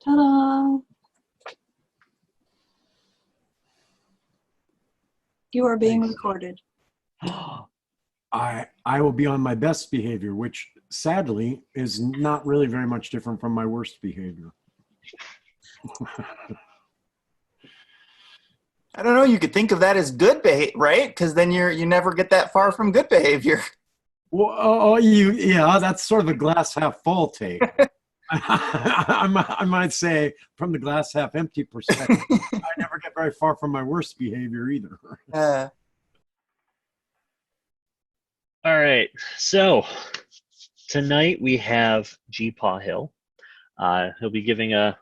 Ta-da! You are being recorded. I will be on my best behavior, which sadly is not really very much different from my worst behavior. I don't know. You could think of that as good behavior, right? Because then you never get that far from good behavior. Well, yeah, that's sort of a glass half full take. I might say from the glass half empty perspective, I never get very far from my worst behavior either. All right, so tonight we have GeePaw Hill. He'll be giving a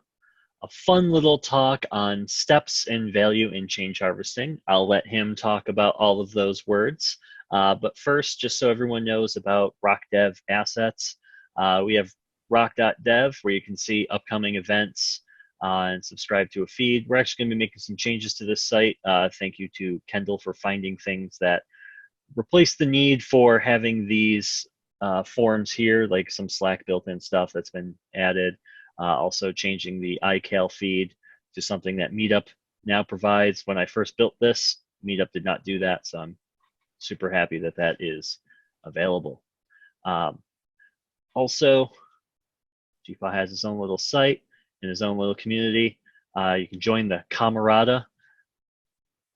fun little talk on steps and value in change harvesting. I'll let him talk about all of those words. But first, just so everyone knows about RockDev assets, we have rock.dev where you can see upcoming events and subscribe to a feed. We're actually going to be making some changes to this site. Thank you to Kendall for finding things that replace the need for having these forms here, like some Slack built-in stuff that's been added. Also changing the iCal feed to something that Meetup now provides. When I first built this, Meetup did not do that, so I'm super happy that is available. Also, GeePaw has his own little site and his own little community. You can join the Camarada.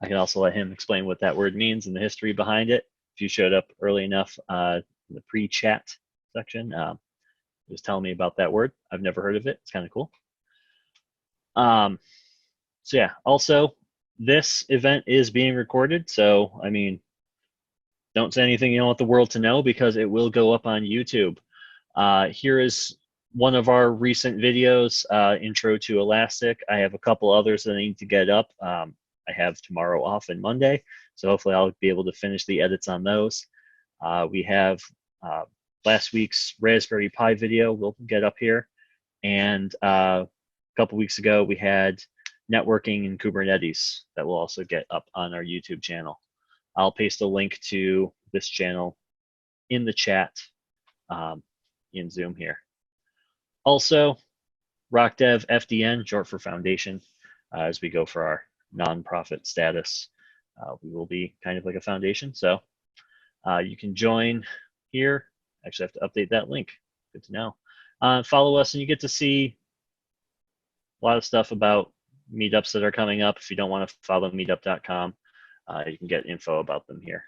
I can also let him explain what that word means and the history behind it. If you showed up early enough in the pre-chat section, he was telling me about that word. I've never heard of it. It's kind of cool. So yeah, also, this event is being recorded. So, I mean, don't say anything you don't want the world to know because it will go up on YouTube. Here is one of our recent videos, Intro to Elastic. I have a couple others that I need to get up. I have tomorrow off and Monday, so hopefully I'll be able to finish the edits on those. We have last week's Raspberry Pi video we'll get up here, and a couple weeks ago we had networking and Kubernetes that will also get up on our YouTube channel. I'll paste a link to this channel in the chat in Zoom here. Also, RockDev FDN, short for Foundation, as we go for our nonprofit status. We will be kind of like a foundation, so you can join here. Actually, I have to update that link. Good to know. Follow us, and you get to see a lot of stuff about meetups that are coming up. If you don't want to follow meetup.com, you can get info about them here.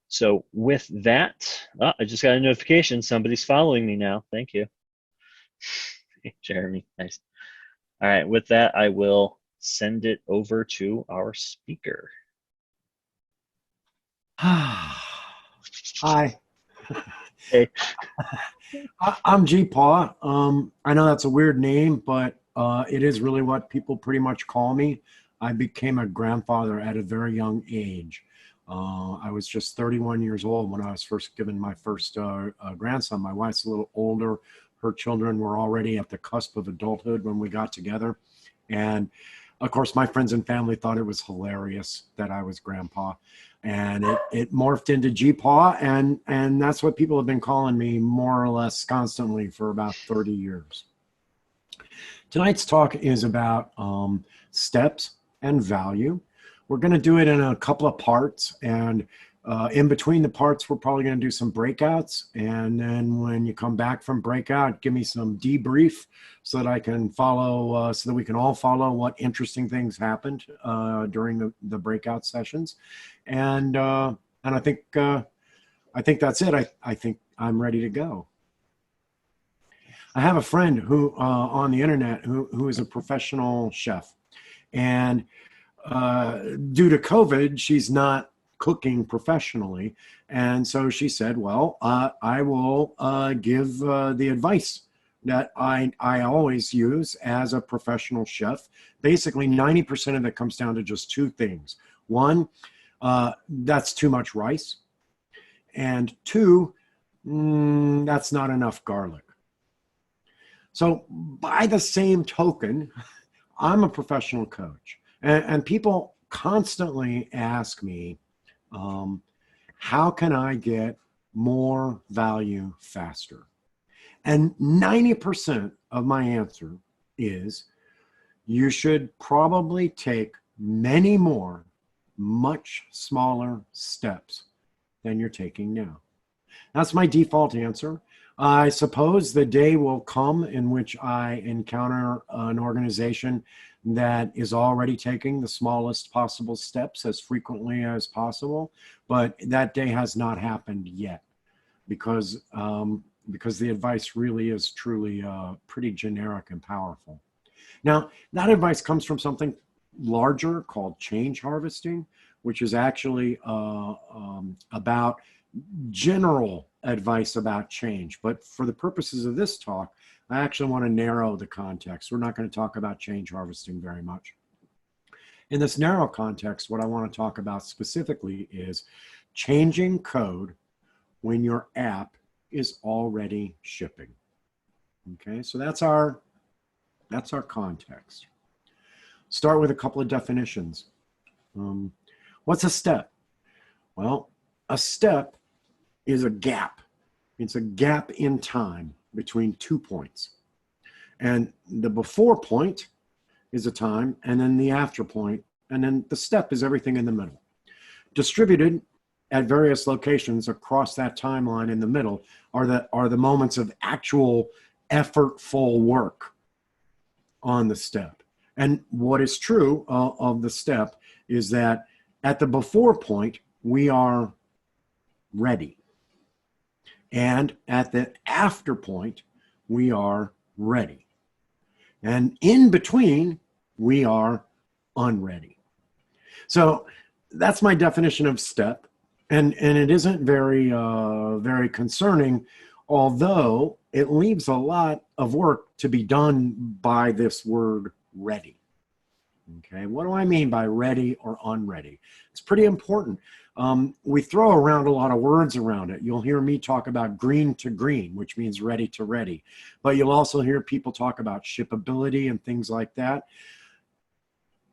So with that, I just got a notification. Somebody's following me now. Thank you. Jeremy, nice. All right, with that, I will send it over to our speaker. Hi. Hey. I'm GeePaw. I know that's a weird name, but it is really what people pretty much call me. I became a grandfather at a very young age. I was just 31 years old when I was first given my first grandson. My wife's a little older. Her children were already at the cusp of adulthood when we got together. And of course, my friends and family thought it was hilarious that I was grandpa. And it morphed into GeePaw, and that's what people have been calling me more or less constantly for about 30 years. Tonight's talk is about steps and value. We're going to do it in a couple of parts, and in between the parts, we're probably going to do some breakouts. And then when you come back from breakout, give me some debrief so that I can follow, so that we can all follow what interesting things happened during the breakout sessions. And I think that's it. I think I'm ready to go. I have a friend who on the internet who is a professional chef, and due to COVID, she's not cooking professionally. And so she said, well, I will give the advice that I always use as a professional chef. Basically, 90% of it comes down to just two things. One, that's too much rice. And two, that's not enough garlic. So by the same token, I'm a professional coach. And people constantly ask me, how can I get more value faster? And 90% of my answer is you should probably take many more, much smaller steps than you're taking now. That's my default answer. I suppose the day will come in which I encounter an organization that is already taking the smallest possible steps as frequently as possible, but that day has not happened yet because the advice really is truly pretty generic and powerful. Now, that advice comes from something larger called change harvesting, which is actually about general advice about change. But for the purposes of this talk, I actually want to narrow the context. We're not going to talk about change harvesting very much. In this narrow context, what I want to talk about specifically is changing code when your app is already shipping. Okay, so that's our context. Start with a couple of definitions. What's a step? Well, a step is a gap. It's a gap in time between 2 points. And the before point is a time, and then the after point, and then the step is everything in the middle. Distributed at various locations across that timeline in the middle are the moments of actual effortful work on the step. And what is true of the step is that at the before point, we are ready. And at the after point, we are ready. And in between, we are unready. So that's my definition of step. And it isn't very, very concerning, although it leaves a lot of work to be done by this word ready. Okay, what do I mean by ready or unready? It's pretty important. We throw around a lot of words around it. You'll hear me talk about green to green, which means ready to ready. But you'll also hear people talk about shippability and things like that.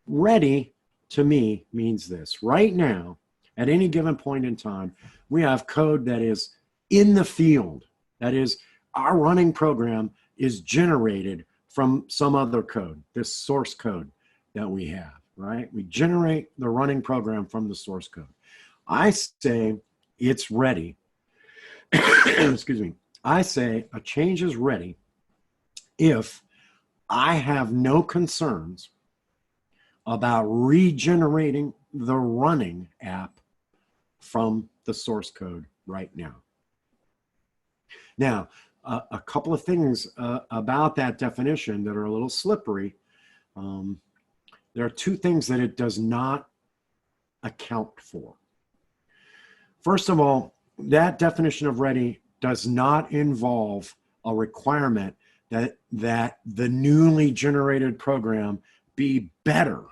Ready, to me, means this. Right now, at any given point in time, we have code that is in the field. That is, our running program is generated from some other code, this source code that we have, right? We generate the running program from the source code. I say it's ready. Excuse me. I say a change is ready if I have no concerns about regenerating the running app from the source code right now. Now, a couple of things about that definition that are a little slippery. There are two things that it does not account for. First of all, that definition of ready does not involve a requirement that the newly generated program be better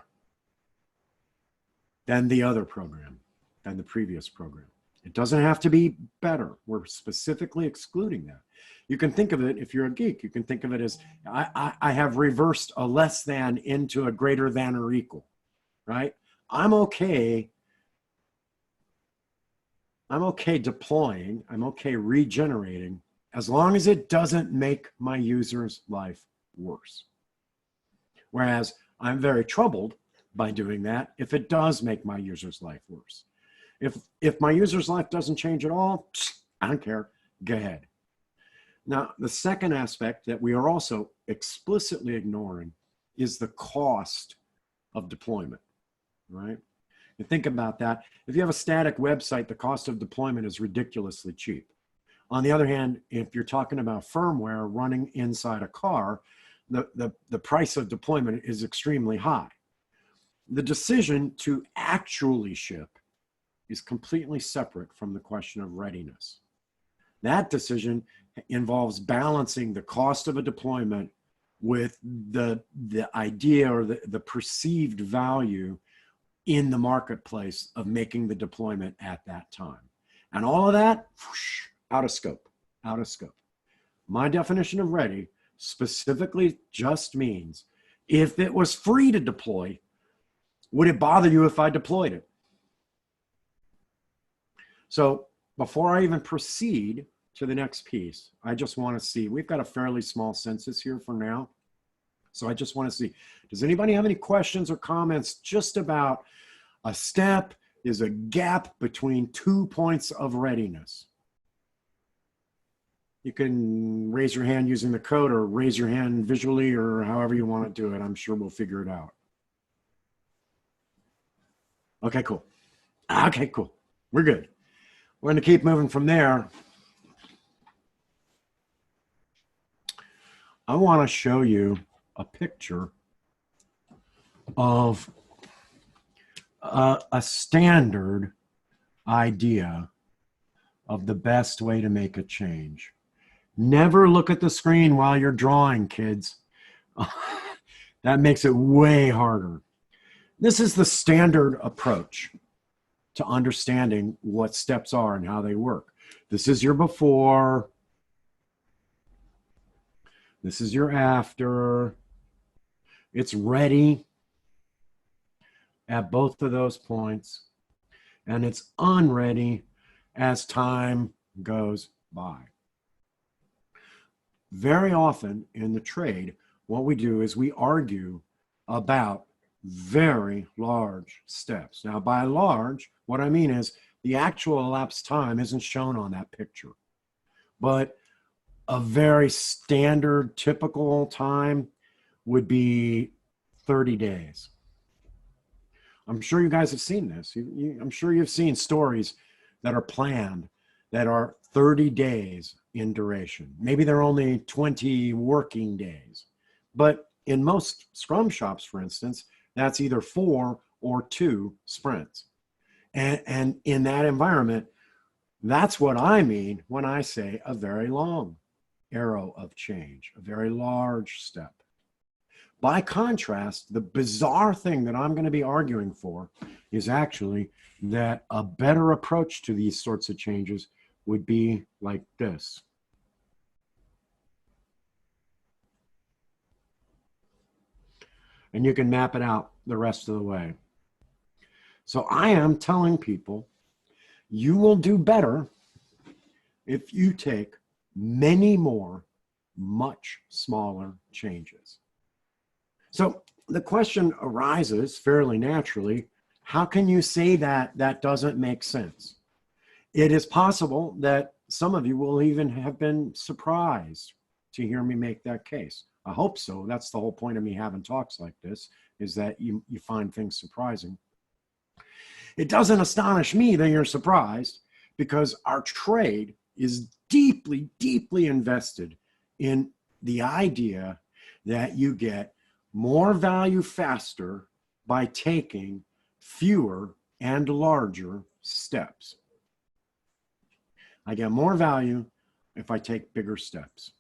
than the other program, than the previous program. It doesn't have to be better. We're specifically excluding that. You can think of it, if you're a geek, you can think of it as I have reversed a less than into a greater than or equal, right? I'm okay deploying, I'm okay regenerating, as long as it doesn't make my user's life worse. Whereas I'm very troubled by doing that if it does make my user's life worse. If my user's life doesn't change at all, I don't care, go ahead. Now, the second aspect that we are also explicitly ignoring is the cost of deployment, right? And think about that. If you have a static website, the cost of deployment is ridiculously cheap. On the other hand, if you're talking about firmware running inside a car, the price of deployment is extremely high. The decision to actually ship is completely separate from the question of readiness. That decision involves balancing the cost of a deployment with the idea or the perceived value in the marketplace of making the deployment at that time. And all of that, whoosh, out of scope, out of scope. My definition of ready specifically just means if it was free to deploy, would it bother you if I deployed it? So before I even proceed to the next piece, I just want to see, we've got a fairly small census here for now. So I just want to see, does anybody have any questions or comments just about a step is a gap between 2 points of readiness? You can raise your hand using the code or raise your hand visually or however you want to do it. I'm sure we'll figure it out. Okay, cool. Okay, cool. We're good. We're going to keep moving from there. I want to show you a picture of a standard idea of the best way to make a change. Never look at the screen while you're drawing, kids. That makes it way harder. This is the standard approach to understanding what steps are and how they work. This is your before. This is your after. It's ready at both of those points, and it's unready as time goes by. Very often in the trade, what we do is we argue about very large steps. Now, by large, what I mean is the actual elapsed time isn't shown on that picture, but a very standard, typical time would be 30 days. I'm sure you guys have seen this. I'm sure you've seen stories that are planned that are 30 days in duration. Maybe they're only 20 working days. But in most Scrum shops, for instance, that's either 4 or 2 sprints. And in that environment, that's what I mean when I say a very long arrow of change, a very large step. By contrast, the bizarre thing that I'm going to be arguing for is actually that a better approach to these sorts of changes would be like this. And you can map it out the rest of the way. So I am telling people, you will do better if you take many more, much smaller changes. So the question arises fairly naturally, how can you say that that doesn't make sense? It is possible that some of you will even have been surprised to hear me make that case. I hope so. That's the whole point of me having talks like this, is that you find things surprising. It doesn't astonish me that you're surprised, because our trade is deeply, deeply invested in the idea that you get more value faster by taking fewer and larger steps. I get more value if I take bigger steps.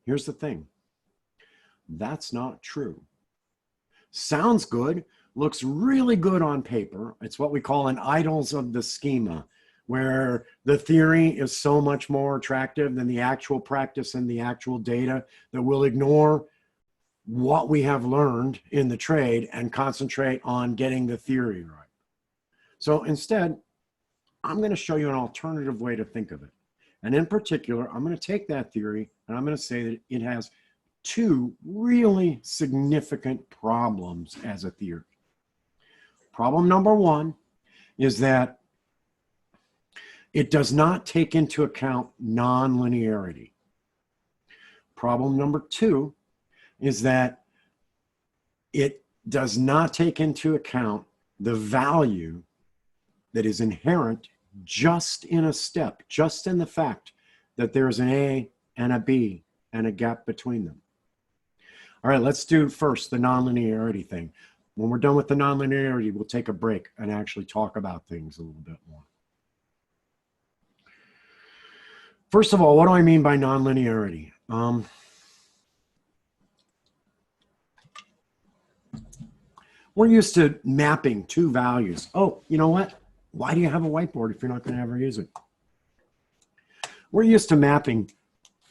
Here's the thing. That's not true. Sounds good, looks really good on paper. It's what we call an idols of the schema, where the theory is so much more attractive than the actual practice and the actual data that we'll ignore what we have learned in the trade and concentrate on getting the theory right. So instead, I'm going to show you an alternative way to think of it. And in particular, I'm going to take that theory and I'm going to say that it has 2 really significant problems as a theory. Problem number 1 is that it does not take into account nonlinearity. Problem number 2 is that it does not take into account the value that is inherent just in a step, just in the fact that there's an A and a B and a gap between them. All right, let's do first the nonlinearity thing. When we're done with the nonlinearity, we'll take a break and actually talk about things a little bit more. First of all, what do I mean by nonlinearity? We're used to mapping 2 values. Oh, you know what? Why do you have a whiteboard if you're not going to ever use it? We're used to mapping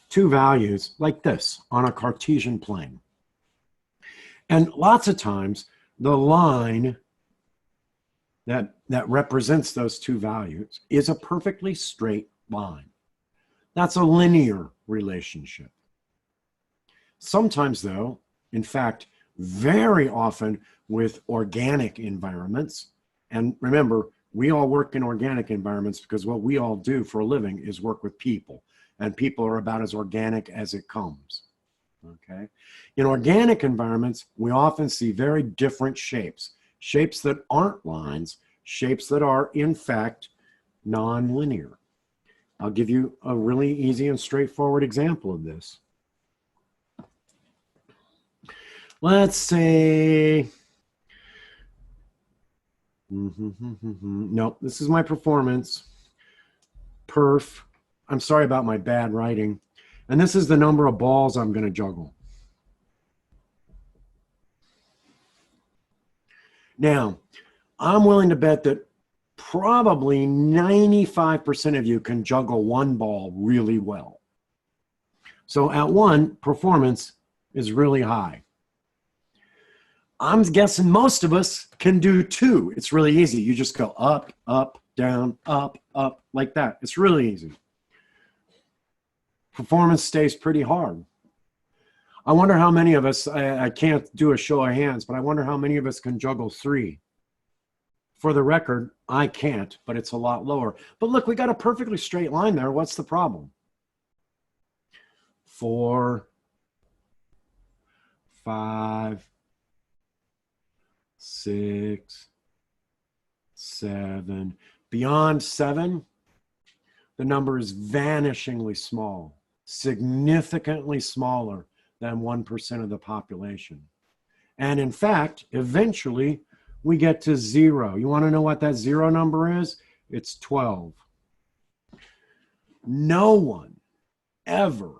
2 values like this on a Cartesian plane. And lots of times, the line that represents those 2 values is a perfectly straight line. That's a linear relationship. Sometimes though, in fact, very often with organic environments, and remember, we all work in organic environments because what we all do for a living is work with people, and people are about as organic as it comes. Okay. In organic environments, we often see very different shapes, shapes that aren't lines, shapes that are in fact non-linear. I'll give you a really easy and straightforward example of this. Let's say, no, this is my performance. Perf. I'm sorry about my bad writing. And this is the number of balls I'm going to juggle. Now, I'm willing to bet that probably 95% of you can juggle one ball really well. So at one, performance is really high. I'm guessing most of us can do two. It's really easy. You just go up, up, down, up, like that. It's really easy. Performance stays pretty hard. I wonder how many of us, I can't do a show of hands, but I wonder how many of us can juggle three. For the record, I can't, but it's a lot lower. But look, we got a perfectly straight line there. What's the problem? 4, 5, 6, 7. Beyond 7, the number is vanishingly small, significantly smaller than 1% of the population. And in fact, eventually we get to 0. You want to know what that 0 number is? It's 12. No one ever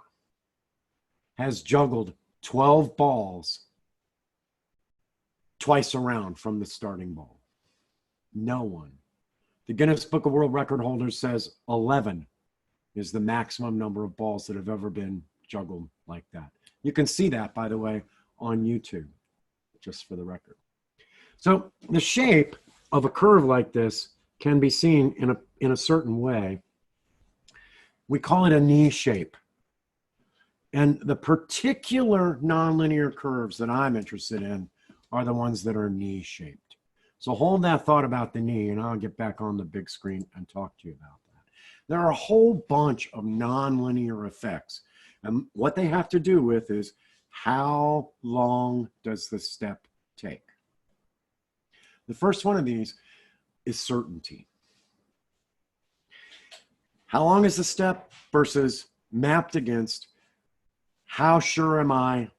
has juggled 12 balls twice around from the starting ball. No one. The Guinness Book of World Record holders says 11 is the maximum number of balls that have ever been juggled like that. You can see that, by the way, on YouTube, just for the record. So the shape of a curve like this can be seen in a certain way. We call it a knee shape. And the particular nonlinear curves that I'm interested in are the ones that are knee shaped. So hold that thought about the knee, and I'll get back on the big screen and talk to you about that. There are a whole bunch of nonlinear effects. And what they have to do with is how long does the step take? The first one of these is certainty. How long is the step versus mapped against how sure am I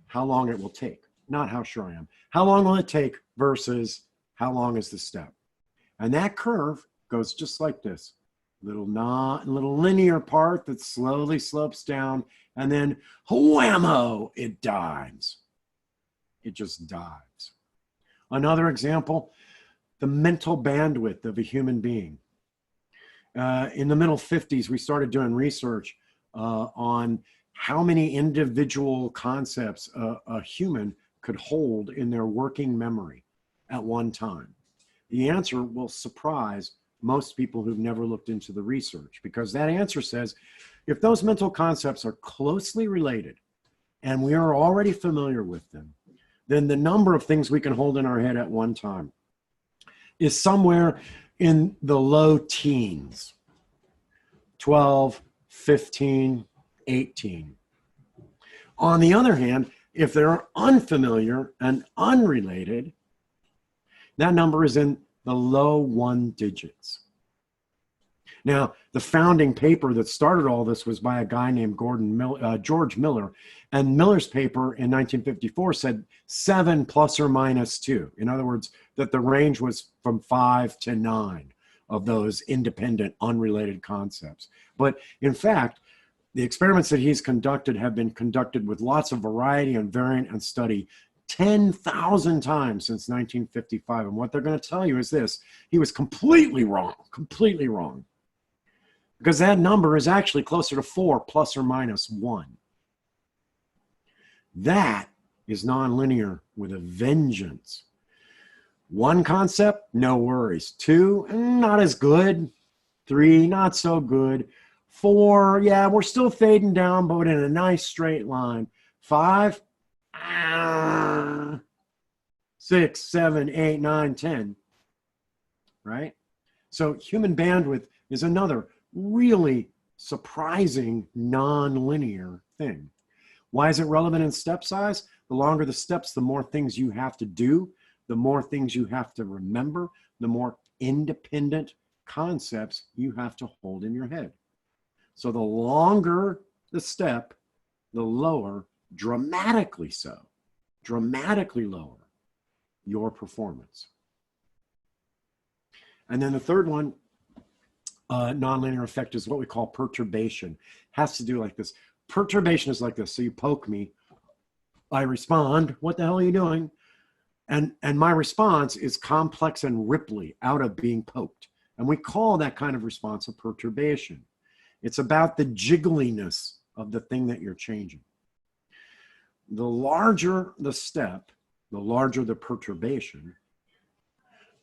how long it will take? Not how sure I am. How long will it take versus how long is the step? And that curve goes just like this. Little linear part that slowly slopes down, and then whammo, it dives. It just dives. Another example, the mental bandwidth of a human being. In the middle 50s, we started doing research on how many individual concepts a human could hold in their working memory at one time. The answer will surprise most people who've never looked into the research, because that answer says if those mental concepts are closely related and we are already familiar with them, then the number of things we can hold in our head at one time is somewhere in the low teens, 12, 15, 18. On the other hand, if they're unfamiliar and unrelated, that number is in the low 1 digits. Now, the founding paper that started all this was by a guy named George Miller, and Miller's paper in 1954 said 7 plus or minus 2. In other words, that the range was from 5 to 9 of those independent, unrelated concepts. But in fact, the experiments that he's conducted have been conducted with lots of variety and variant and study 10,000 times since 1955. And what they're going to tell you is this: he was completely wrong, because that number is actually closer to 4 plus or minus 1. That is nonlinear with a vengeance. 1 concept, no worries. 2, not as good. 3, not so good. 4, yeah, we're still fading down, but in a nice straight line. 5, 6, 7, 8, 9, 10. Right? So human bandwidth is another really surprising non-linear thing. Why is it relevant in step size? The longer the steps, the more things you have to do, the more things you have to remember, the more independent concepts you have to hold in your head. So the longer the step, the lower, dramatically lower your performance. And then the third one, nonlinear effect, is what we call perturbation. Has to do like this. Perturbation is like this. So you poke me, I respond, what the hell are you doing? And my response is complex and ripply out of being poked. And we call that kind of response a perturbation. It's about the jiggliness of the thing that you're changing. The larger the step, the larger the perturbation,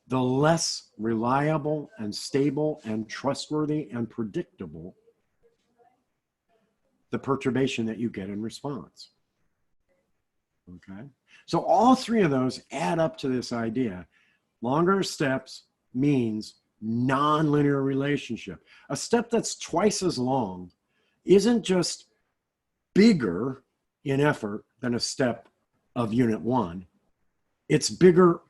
the less reliable and stable and trustworthy and predictable the perturbation that you get in response. Okay? So all three of those add up to this idea. Longer steps means nonlinear relationship. A step that's twice as long isn't just bigger in effort than a step of unit 1. It's bigger.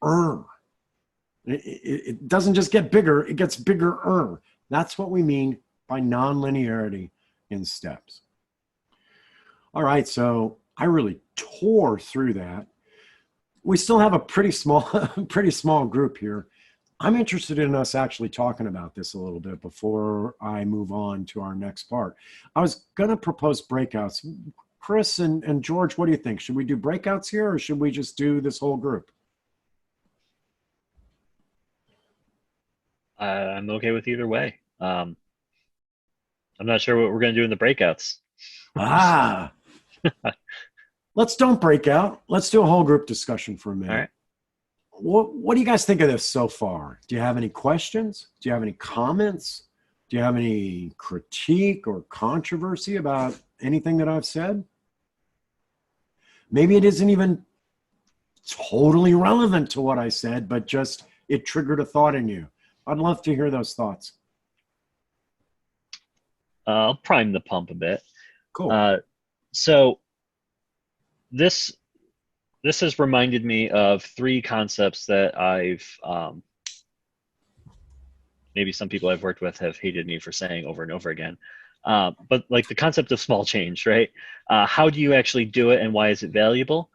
It doesn't just get bigger, it gets bigger. That's what we mean by nonlinearity in steps. All right, so I really tore through that. We still have a pretty small group here. I'm interested in us actually talking about this a little bit before I move on to our next part. I was going to propose breakouts. Chris and George, what do you think? Should we do breakouts here or should we just do this whole group? I'm okay with either way. I'm not sure what we're going to do in the breakouts. Let's don't break out. Let's do a whole group discussion for a minute. All right. What do you guys think of this so far? Do you have any questions? Do you have any comments? Do you have any critique or controversy about anything that I've said? Maybe it isn't even totally relevant to what I said, but just it triggered a thought in you. I'd love to hear those thoughts. I'll prime the pump a bit. Cool. So this has reminded me of 3 concepts that I've maybe some people I've worked with have hated me for saying over and over again. But like the concept of small change, right? How do you actually do it and why is it valuable?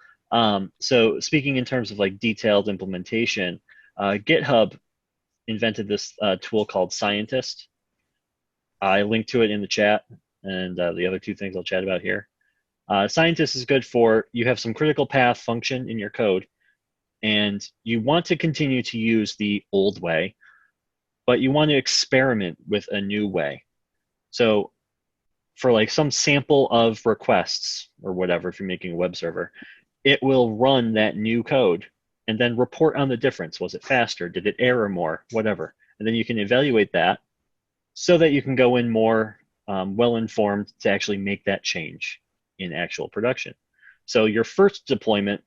So speaking in terms of like detailed implementation, GitHub invented this tool called Scientist. I linked to it in the chat, and the other 2 things I'll chat about here. Scientist is good for, you have some critical path function in your code, and you want to continue to use the old way, but you want to experiment with a new way. So for like some sample of requests or whatever, if you're making a web server, it will run that new code and then report on the difference. Was it faster? Did it error more? Whatever. And then you can evaluate that so that you can go in more well-informed to actually make that change in actual production. So your first deployment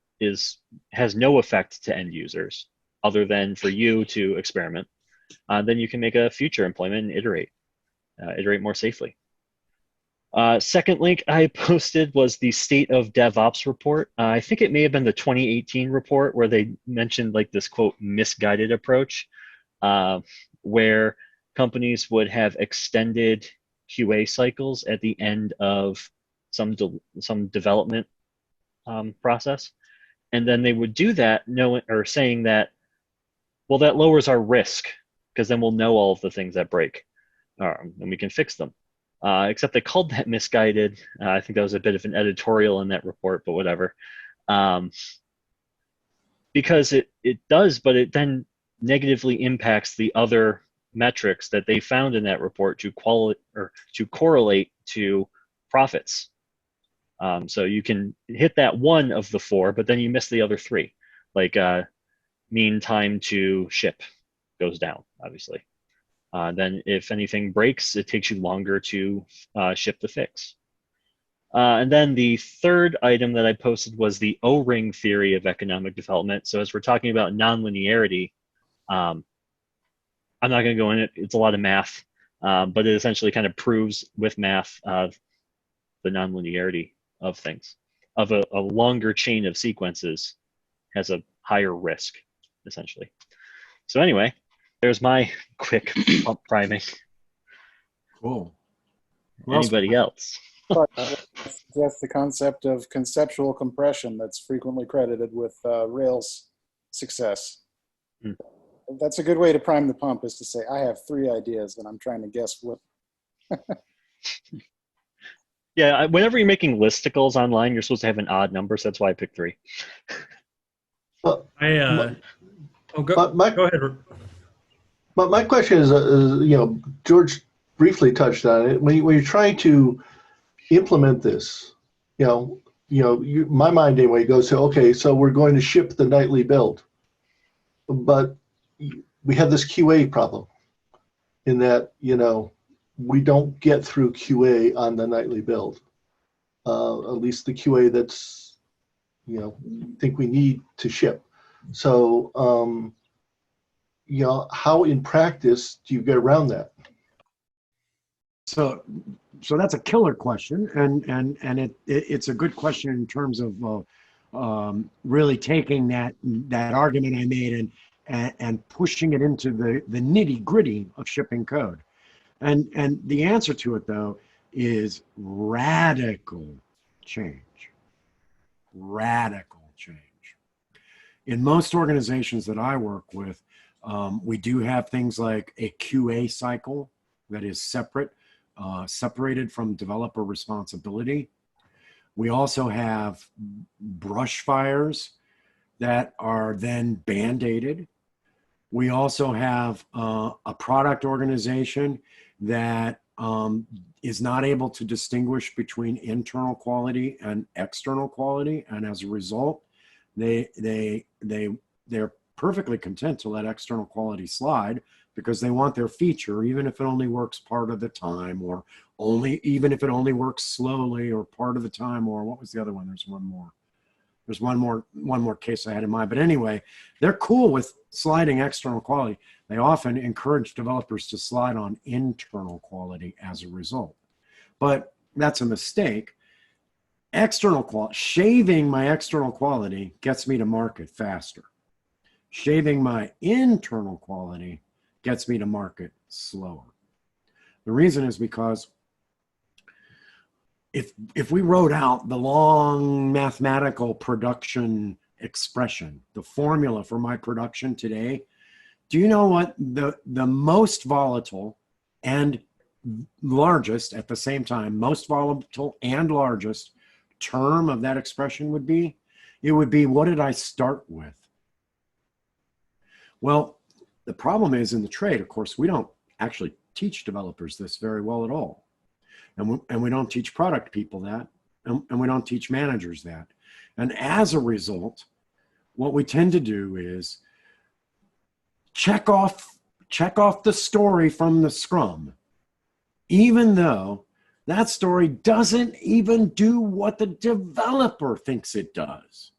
has no effect to end users other than for you to experiment. Then you can make a future deployment and iterate more safely. Second link I posted was the State of DevOps report. I think it may have been the 2018 report where they mentioned like this quote misguided approach where companies would have extended QA cycles at the end of some development process, and then they would do that saying that, well, that lowers our risk because then we'll know all of the things that break and we can fix them. Except they called that misguided. I think that was a bit of an editorial in that report, but whatever. Because it does, but it then negatively impacts the other metrics that they found in that report to correlate to profits. So you can hit that one of the 4, but then you miss the other 3. Like mean time to ship goes down, obviously. Then if anything breaks, it takes you longer to ship the fix. And then the third item that I posted was the O-ring theory of economic development. So as we're talking about nonlinearity, I'm not going to go in it. It's a lot of math, but it essentially kind of proves with math the nonlinearity of things, of a longer chain of sequences has a higher risk, essentially. So anyway, there's my quick pump priming. Cool. Who else? Anybody else? But that's the concept of conceptual compression that's frequently credited with Rails success. Hmm. That's a good way to prime the pump, is to say, I have 3 ideas and I'm trying to guess what. Yeah, whenever you're making listicles online, you're supposed to have an odd number, so that's why I picked 3. Well, go my ahead. But my question is, George briefly touched on it. When you're trying to implement this, my mind anyway goes to, okay, so we're going to ship the nightly build, but we have this QA problem in that, we don't get through QA on the nightly build, at least the QA that's, think we need to ship. So, how in practice do you get around that? So that's a killer question, and it's a good question in terms of really taking that argument I made and pushing it into the nitty gritty of shipping code. And the answer to it, though, is radical change. Radical change. In most organizations that I work with, we do have things like a QA cycle that is separated from developer responsibility. We also have brush fires that are then band-aided. We also have a product organization that is not able to distinguish between internal quality and external quality, and as a result, they're perfectly content to let external quality slide because they want their feature, even if it only works part of the time, or even if it only works slowly or part of the time, or what was the other one? There's one more. There's one more case I had in mind. But anyway, they're cool with sliding external quality. They often encourage developers to slide on internal quality as a result. But that's a mistake. Shaving my external quality gets me to market faster. Shaving my internal quality gets me to market slower. The reason is because if we wrote out the long mathematical production expression, the formula for my production today, do you know what the most volatile and largest at the same time, most volatile and largest term of that expression would be? It would be, what did I start with? Well, the problem is in the trade, of course, we don't actually teach developers this very well at all. And we don't teach product people that, and we don't teach managers that. And as a result, what we tend to do is check off the story from the Scrum, even though that story doesn't even do what the developer thinks it does,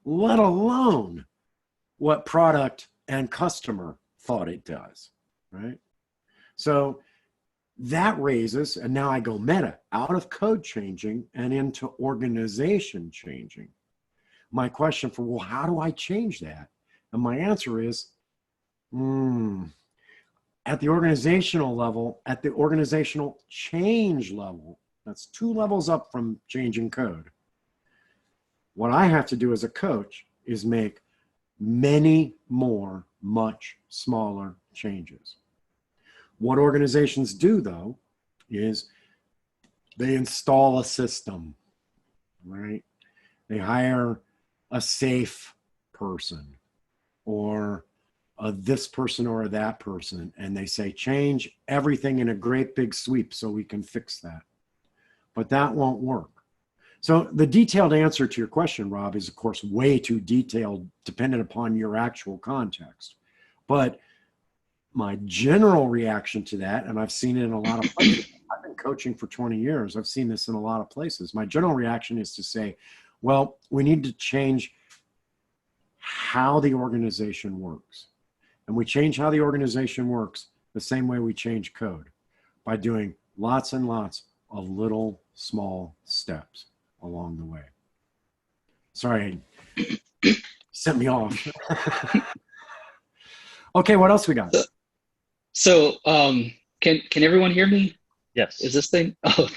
let alone what product and customer thought it does, right? So that raises, and now I go meta, out of code changing and into organization changing. My question for, well, how do I change that? And my answer is, at the organizational level, at the organizational change level, that's 2 levels up from changing code. What I have to do as a coach is make many more, much smaller changes. What organizations do, though, is they install a system, right? They hire a safe person or this person or that person, and they say, change everything in a great big sweep so we can fix that. But that won't work. So the detailed answer to your question, Rob, is, of course, way too detailed, dependent upon your actual context. But my general reaction to that, and I've seen it in a lot of places, I've been been coaching for 20 years. I've seen this in a lot of places. My general reaction is to say, well, we need to change how the organization works. And we change how the organization works the same way we change code, by doing lots and lots of little small steps along the way. Sorry, sent me off. Okay, what else we got? So, can everyone hear me? Yes. Is this thing? Oh,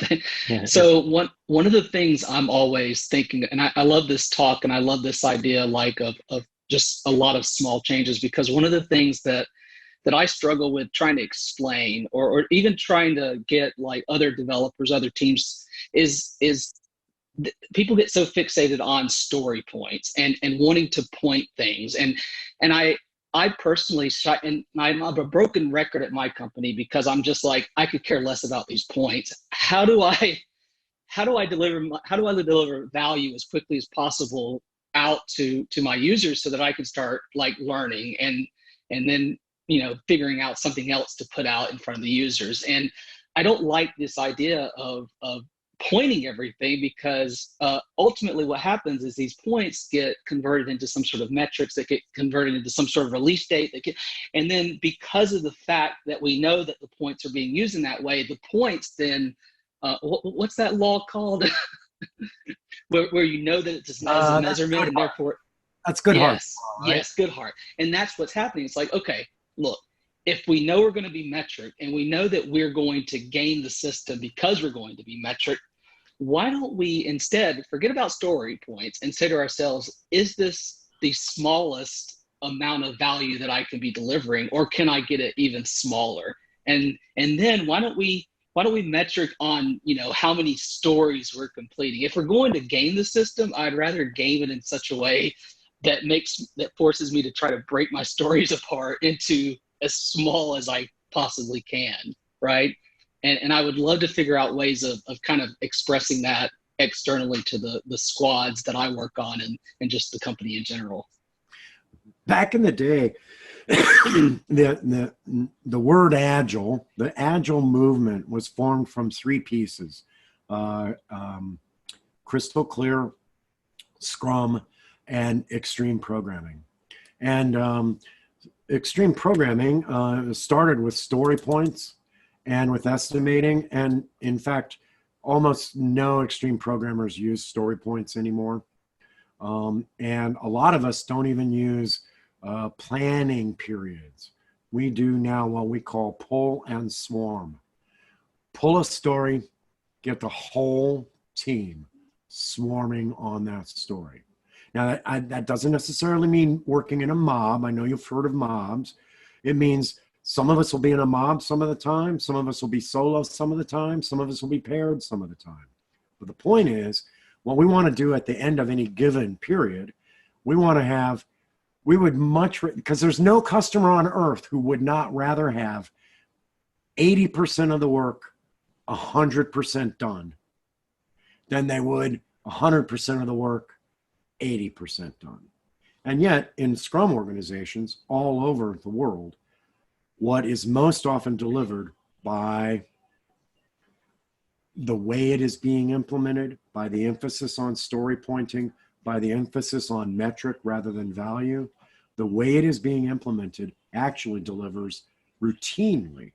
Yeah. so one of the things I'm always thinking, and I love this talk, and I love this idea, like of just a lot of small changes, because one of the things that I struggle with trying to explain, or even trying to get like other developers, other teams, is people get so fixated on story points and wanting to point things, and I personally, and I'm a broken record at my company, because I'm just like, I could care less about these points. How do I deliver value as quickly as possible out to my users, so that I can start like learning and then, you know, figuring out something else to put out in front of the users. And I don't like this idea of pointing everything, because ultimately what happens is these points get converted into some sort of metrics that get converted into some sort of release date and then, because of the fact that we know that the points are being used in that way, the points then what's that law called? where you know that it's a measurement, and therefore That's good heart. yes, right? yes, good heart. And that's what's happening. It's like, okay, look, if we know we're going to be metric, and we know that we're going to gain the system because we're going to be metric, why don't we instead forget about story points and say to ourselves, is this the smallest amount of value that I can be delivering, or can I get it even smaller? And then why don't we metric on, you know, how many stories we're completing? If we're going to game the system, I'd rather game it in such a way that forces me to try to break my stories apart into as small as I possibly can, right? And I would love to figure out ways of kind of expressing that externally to the squads that I work on, and just the company in general. Back in the day, the word agile, the agile movement was formed from three pieces: crystal clear, Scrum, and extreme programming. And extreme programming started with story points and with estimating. And in fact, almost no extreme programmers use story points anymore. And a lot of us don't even use planning periods. We do now what we call pull and swarm. Pull a story, get the whole team swarming on that story. Now, that doesn't necessarily mean working in a mob. I know you've heard of mobs. It means some of us will be in a mob some of the time. Some of us will be solo some of the time. Some of us will be paired some of the time. But the point is, what we want to do at the end of any given period, we would much, because there's no customer on earth who would not rather have 80% of the work 100% done than they would 100% of the work 80% done. And yet, in Scrum organizations all over the world, what is most often delivered by the way it is being implemented, by the emphasis on story pointing, by the emphasis on metric rather than value, the way it is being implemented actually delivers routinely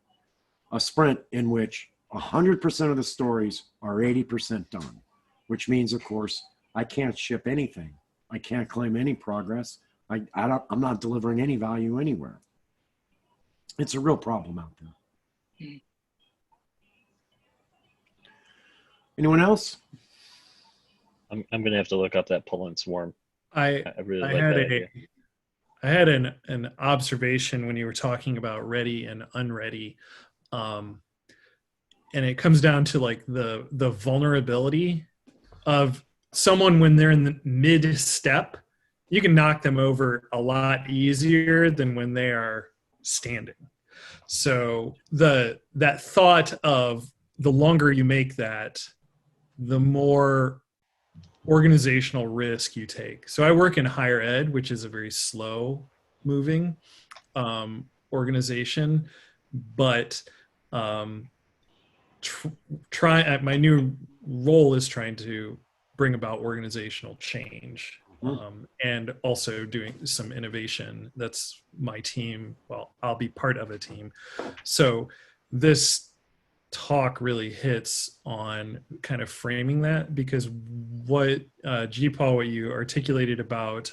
a sprint in which 100% of the stories are 80% done, which means, of course, I can't ship anything. I can't claim any progress. I'm not delivering any value anywhere. It's a real problem out there. Anyone else? I'm going to have to look up that pull and swarm. I really I like had that idea. I had an observation when you were talking about ready and unready, and it comes down to like the vulnerability of someone when they're in the mid step. You can knock them over a lot easier than when they are standing. So that thought of the longer you make that, the more organizational risk you take. So I work in higher ed, which is a very slow moving organization, but my new role is trying to bring about organizational change, and also doing some innovation. That's my team. Well, I'll be part of a team. So this talk really hits on kind of framing that, because what GeePaw, what you articulated about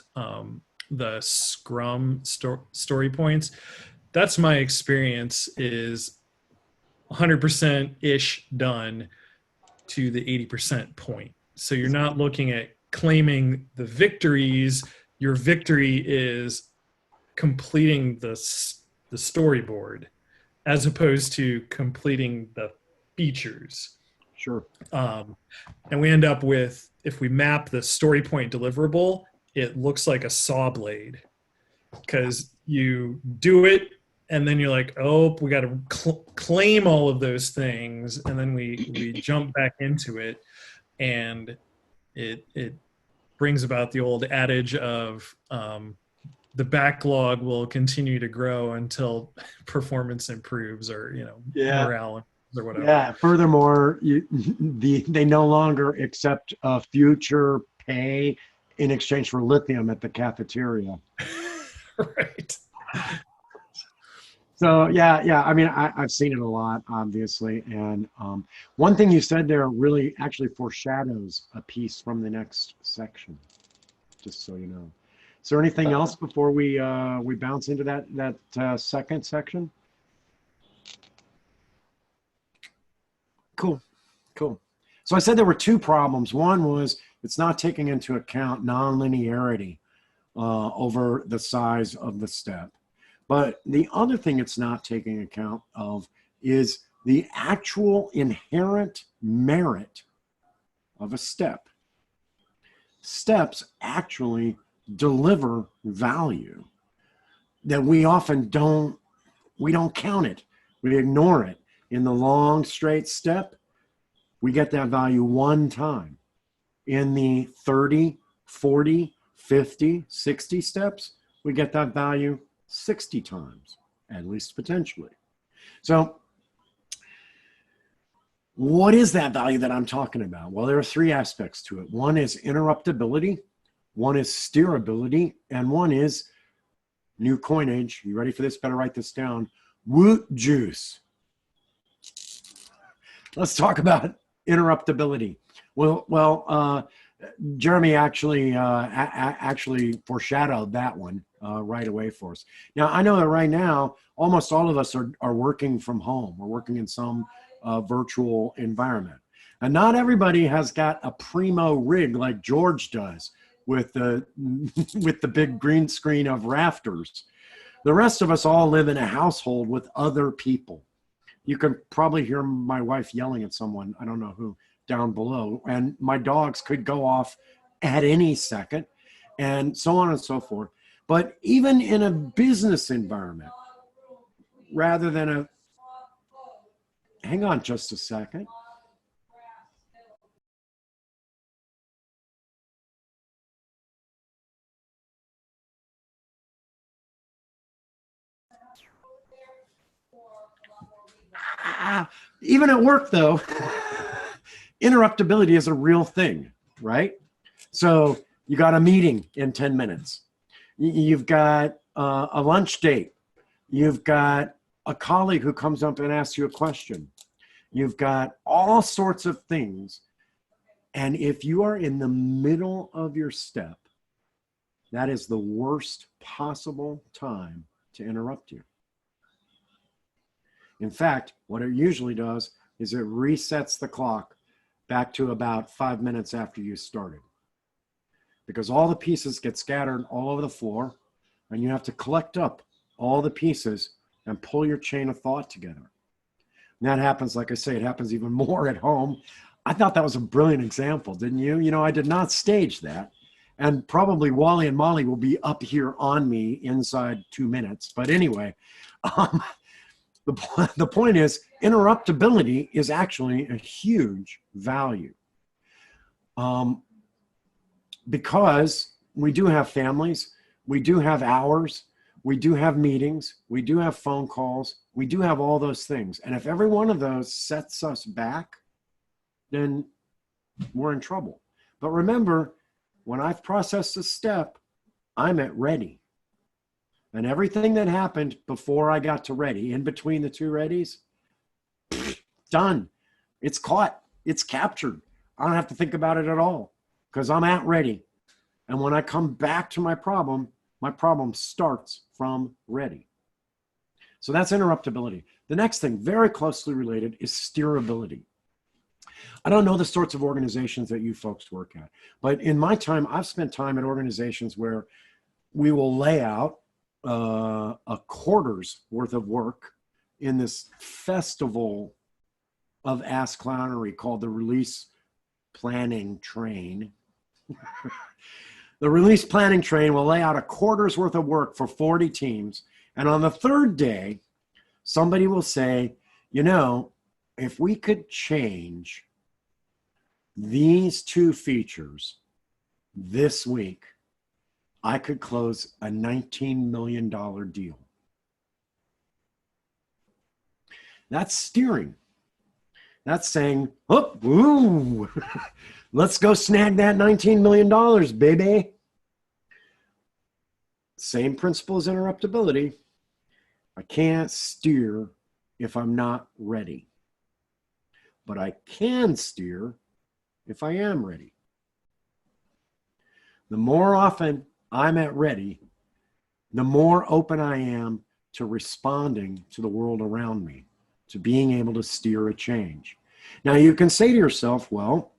the Scrum story points, that's my experience, is 100% ish done to the 80% point. So you're not looking at claiming the victories. Your victory is completing the storyboard, as opposed to completing the features. Sure. And we end up with, if we map the story point deliverable, it looks like a saw blade, because you do it and then you're like, oh, we got to claim all of those things, and then we jump back into it, and it brings about the old adage of the backlog will continue to grow until performance improves, or morale or whatever. Yeah. Furthermore, they no longer accept future pay in exchange for lithium at the cafeteria. Right. So yeah. I mean, I've seen it a lot, obviously. And one thing you said there really actually foreshadows a piece from the next section, just so you know. Is there anything else before we bounce into that second section? Cool. So I said there were two problems. One was it's not taking into account nonlinearity over the size of the step. But the other thing it's not taking account of is the actual inherent merit of a step. Steps actually deliver value that we often don't count it. We ignore it. In the long straight step, we get that value one time. In the 30, 40, 50, 60 steps, we get that value 60 times, at least potentially. So what is that value that I'm talking about? Well, there are three aspects to it. One is interruptibility, one is steerability, and one is new coinage. You ready for this? Better write this down. Woot juice. Let's talk about interruptibility. Well, Jeremy actually foreshadowed that one right away for us. Now, I know that right now, almost all of us are working from home. We're working in some virtual environment. And not everybody has got a primo rig like George does with the big green screen of rafters. The rest of us all live in a household with other people. You can probably hear my wife yelling at someone, I don't know who, down below, and my dogs could go off at any second, and so on and so forth. But even in a business environment, rather than hang on just a second. Even at work, though, interruptibility is a real thing, right? So you got a meeting in 10 minutes. You've got a lunch date. You've got a colleague who comes up and asks you a question. You've got all sorts of things. And if you are in the middle of your step, that is the worst possible time to interrupt you. In fact, what it usually does is it resets the clock back to about 5 minutes after you started. Because all the pieces get scattered all over the floor, and you have to collect up all the pieces and pull your chain of thought together. And that happens, like I say, it happens even more at home. I thought that was a brilliant example, didn't you? You know, I did not stage that. And probably Wally and Molly will be up here on me inside 2 minutes. But anyway, the point is, interruptibility is actually a huge value. Because we do have families, we do have hours, we do have meetings, we do have phone calls, we do have all those things. And if every one of those sets us back, then we're in trouble. But remember, when I've processed a step, I'm at ready. And everything that happened before I got to ready, in between the two readies, done. It's caught. It's captured. I don't have to think about it at all because I'm at ready. And when I come back to my problem starts from ready. So that's interruptibility. The next thing, very closely related, is steerability. I don't know the sorts of organizations that you folks work at, but in my time, I've spent time at organizations where we will lay out a quarter's worth of work in this festival of ass clownery called the release planning train. The release planning train will lay out a quarter's worth of work for 40 teams. And on the third day, somebody will say, you know, if we could change these two features this week, I could close a $19 million deal. That's steering. That's saying, oh, ooh, let's go snag that $19 million, baby. Same principle as interruptibility. I can't steer if I'm not ready. But I can steer if I am ready. The more often I'm at ready, the more open I am to responding to the world around me, to being able to steer a change. Now you can say to yourself, well,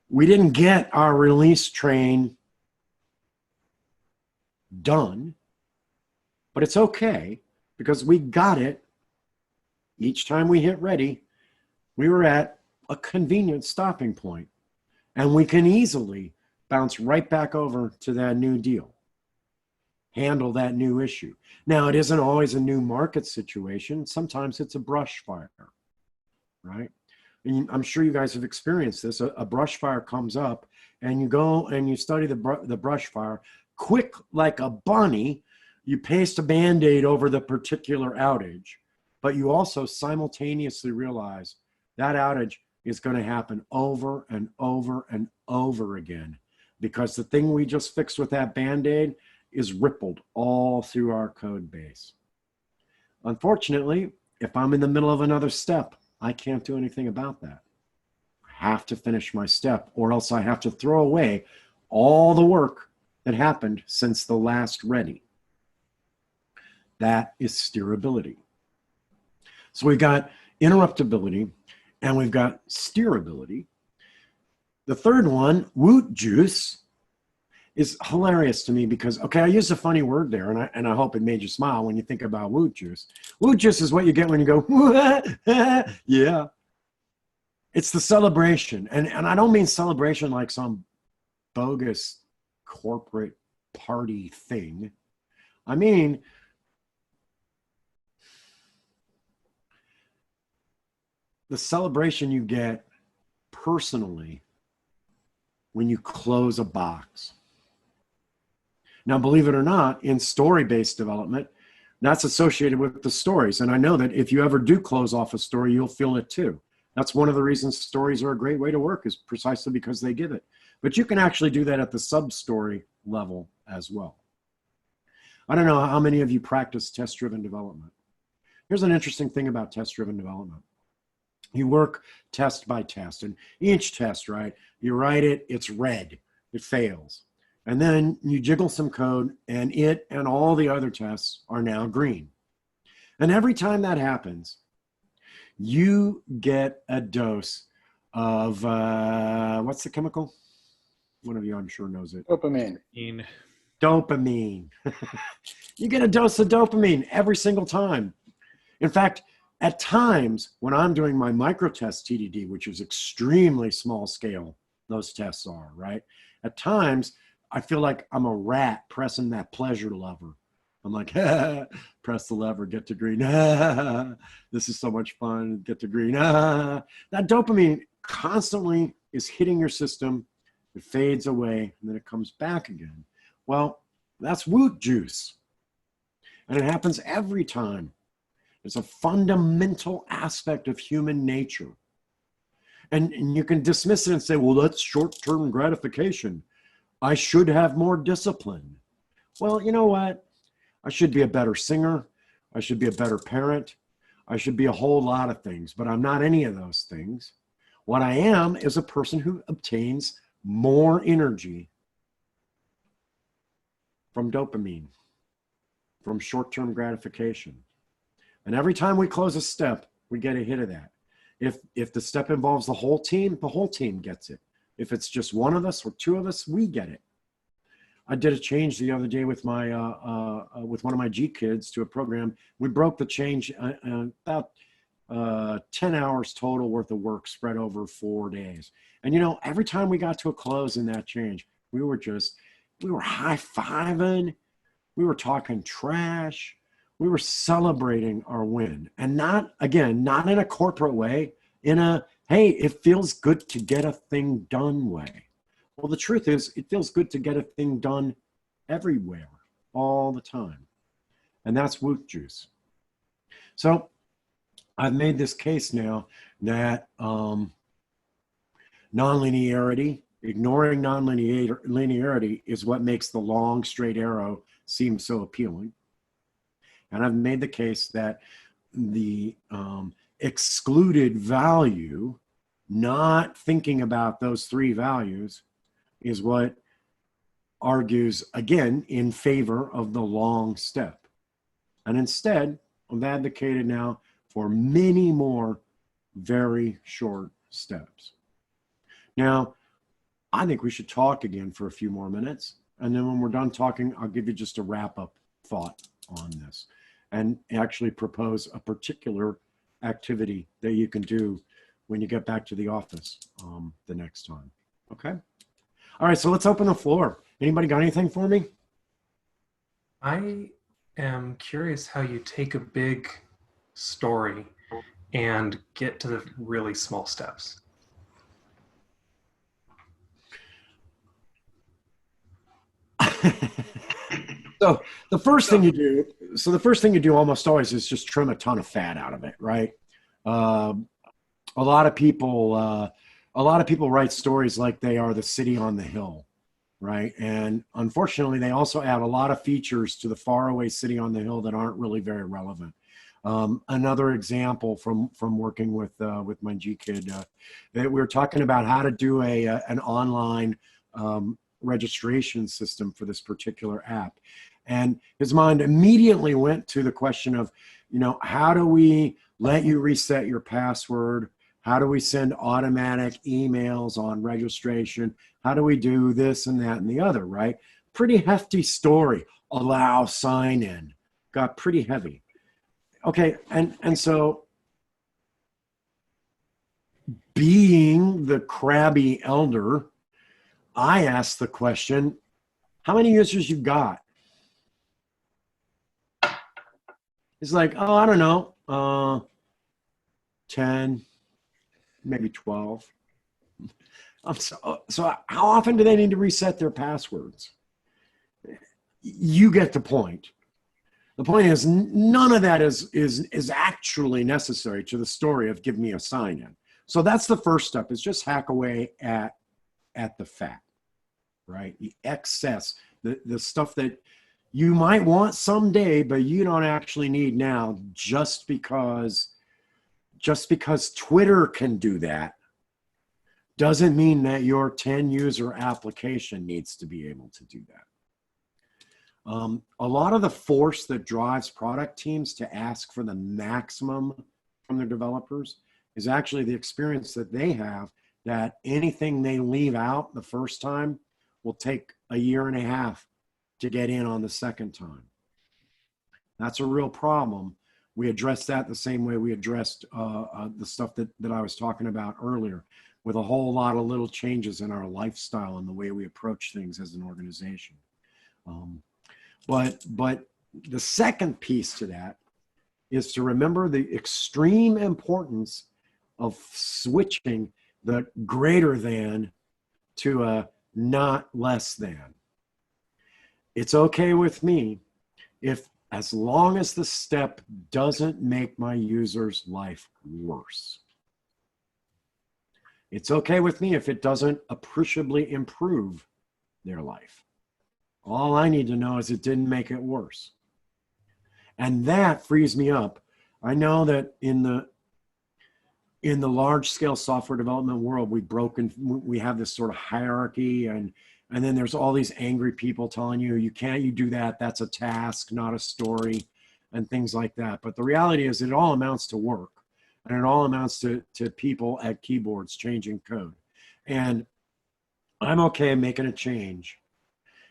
we didn't get our release train done, but it's okay because we got it. Each time we hit ready, we were at a convenient stopping point, and we can easily bounce right back over to that new deal, handle that new issue. Now, it isn't always a new market situation. Sometimes it's a brush fire, right? And I'm sure you guys have experienced this. A brush fire comes up, and you go and you study the brush fire. Quick like a bunny, you paste a Band-Aid over the particular outage, but you also simultaneously realize that outage is going to happen over and over and over again because the thing we just fixed with that Band-Aid is rippled all through our code base. Unfortunately, if I'm in the middle of another step, I can't do anything about that. I have to finish my step, or else I have to throw away all the work that happened since the last ready. That is steerability. So we've got interruptibility and we've got steerability. The third one, woot juice, is hilarious to me because, okay, I used a funny word there, and I hope it made you smile when you think about woot juice. Woot juice is what you get when you go, yeah. It's the celebration. And I don't mean celebration like some bogus corporate party thing. I mean, the celebration you get personally when you close a box. Now, believe it or not, in story-based development, that's associated with the stories. And I know that if you ever do close off a story, you'll feel it too. That's one of the reasons stories are a great way to work, is precisely because they give it. But you can actually do that at the sub-story level as well. I don't know how many of you practice test-driven development. Here's an interesting thing about test-driven development. You work test by test, and each test, right, you write it, it's red, it fails. And then you jiggle some code, and it and all the other tests are now green. And every time that happens, you get a dose of, what's the chemical? One of you, I'm sure, knows it. Dopamine. Dopamine. You get a dose of dopamine every single time. In fact, at times when I'm doing my microtest TDD, which is extremely small scale, those tests are, right? At times, I feel like I'm a rat pressing that pleasure lever. I'm like, press the lever, get to green. This is so much fun, get to green. That dopamine constantly is hitting your system. It fades away, and then it comes back again. Well, that's woot juice. And it happens every time. It's a fundamental aspect of human nature. And you can dismiss it and say, well, that's short-term gratification. I should have more discipline. Well, you know what? I should be a better singer. I should be a better parent. I should be a whole lot of things, but I'm not any of those things. What I am is a person who obtains more energy from dopamine, from short-term gratification. And every time we close a step, we get a hit of that. If the step involves the whole team gets it. If it's just one of us or two of us, we get it. I did a change the other day with my with one of my G kids to a program. We broke the change about 10 hours total worth of work spread over 4 days. And you know, every time we got to a close in that change, we were high-fiving, we were talking trash, we were celebrating our win. And not in a corporate way, in a, hey, it feels good to get a thing done way. Well, the truth is, it feels good to get a thing done everywhere, all the time. And that's Woot Juice. So I've made this case now that nonlinearity, ignoring nonlinearity is what makes the long, straight arrow seem so appealing. And I've made the case that the excluded value, not thinking about those three values, is what argues, again, in favor of the long step. And instead, I've advocated now for many more very short steps. Now, I think we should talk again for a few more minutes. And then when we're done talking, I'll give you just a wrap-up thought on this and actually propose a particular activity that you can do when you get back to the office the next time. Okay? All right, so let's open the floor. Anybody got anything for me? I am curious how you take a big story and get to the really small steps. So the first thing you do almost always is just trim a ton of fat out of it, right? A lot of people write stories like they are the city on the hill, right? And unfortunately, they also add a lot of features to the faraway city on the hill that aren't really very relevant. Another example from working with my G kid, that we were talking about how to do an online registration system for this particular app. And his mind immediately went to the question of, how do we let you reset your password? How do we send automatic emails on registration? How do we do this and that and the other, right? Pretty hefty story. Allow sign in. Got pretty heavy. Okay, and so being the crabby elder, I asked the question, how many users you got? It's like, oh, I don't know, 10, maybe 12. So how often do they need to reset their passwords? You get the point. The point is, none of that is actually necessary to the story of give me a sign-in. So that's the first step, is just hack away at the fat, right? The excess, the stuff that you might want someday, but you don't actually need now, just because Twitter can do that doesn't mean that your 10-user application needs to be able to do that. A lot of the force that drives product teams to ask for the maximum from their developers is actually the experience that they have, that anything they leave out the first time will take a year and a half to get in on the second time. That's a real problem. We addressed that the same way we addressed the stuff that I was talking about earlier, with a whole lot of little changes in our lifestyle and the way we approach things as an organization. But the second piece to that is to remember the extreme importance of switching the greater than to a not less than. It's okay with me if as long as the step doesn't make my user's life worse. It's okay with me if it doesn't appreciably improve their life. All I need to know is it didn't make it worse. And that frees me up. I know that in the large scale software development world, we have this sort of hierarchy, and then there's all these angry people telling you, you do that, that's a task, not a story, and things like that. But the reality is it all amounts to work, and it all amounts to people at keyboards changing code. And I'm okay making a change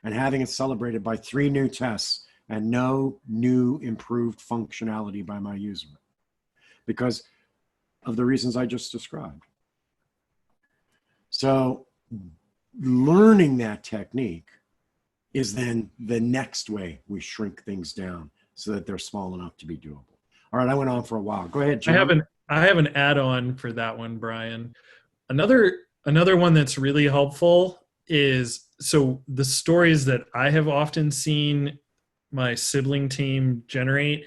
and having it celebrated by 3 new tests and no new improved functionality by my user, because of the reasons I just described. So learning that technique is then the next way we shrink things down so that they're small enough to be doable. All right, I went on for a while. Go ahead, Jim. I have an add-on for that one, Brian. Another one that's really helpful is, so the stories that I have often seen my sibling team generate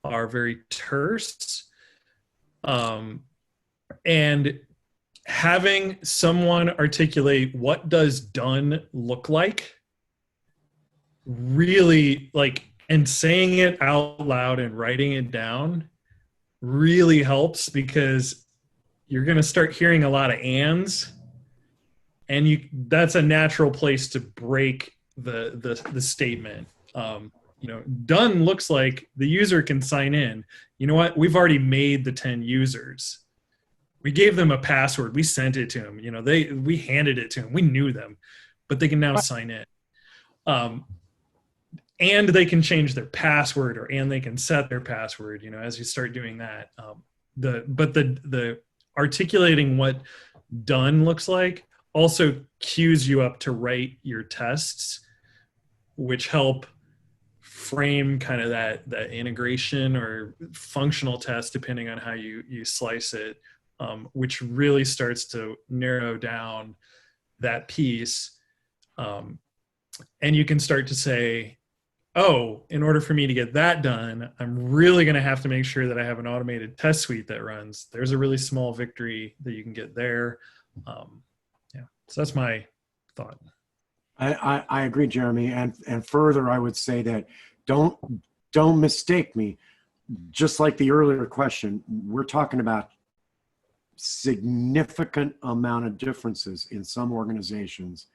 are very terse. And having someone articulate what does done look like, really, like, and saying it out loud and writing it down really helps, because you're going to start hearing a lot of ands, and that's a natural place to break the statement. Done looks like the user can sign in. You know what? We've already made the 10 users. We gave them a password. We sent it to them. We handed it to them. We knew them, but they can now sign in. And they can change their password, and they can set their password, as you start doing that. The articulating what done looks like also cues you up to write your tests, which help frame kind of that integration or functional test, depending on how you slice it, which really starts to narrow down that piece. And you can start to say, oh, in order for me to get that done, I'm really going to have to make sure that I have an automated test suite that runs. There's a really small victory that you can get there. So that's my thought. I agree, Jeremy. And further, I would say that don't mistake me. Just like the earlier question, we're talking about significant amount of differences in some organizations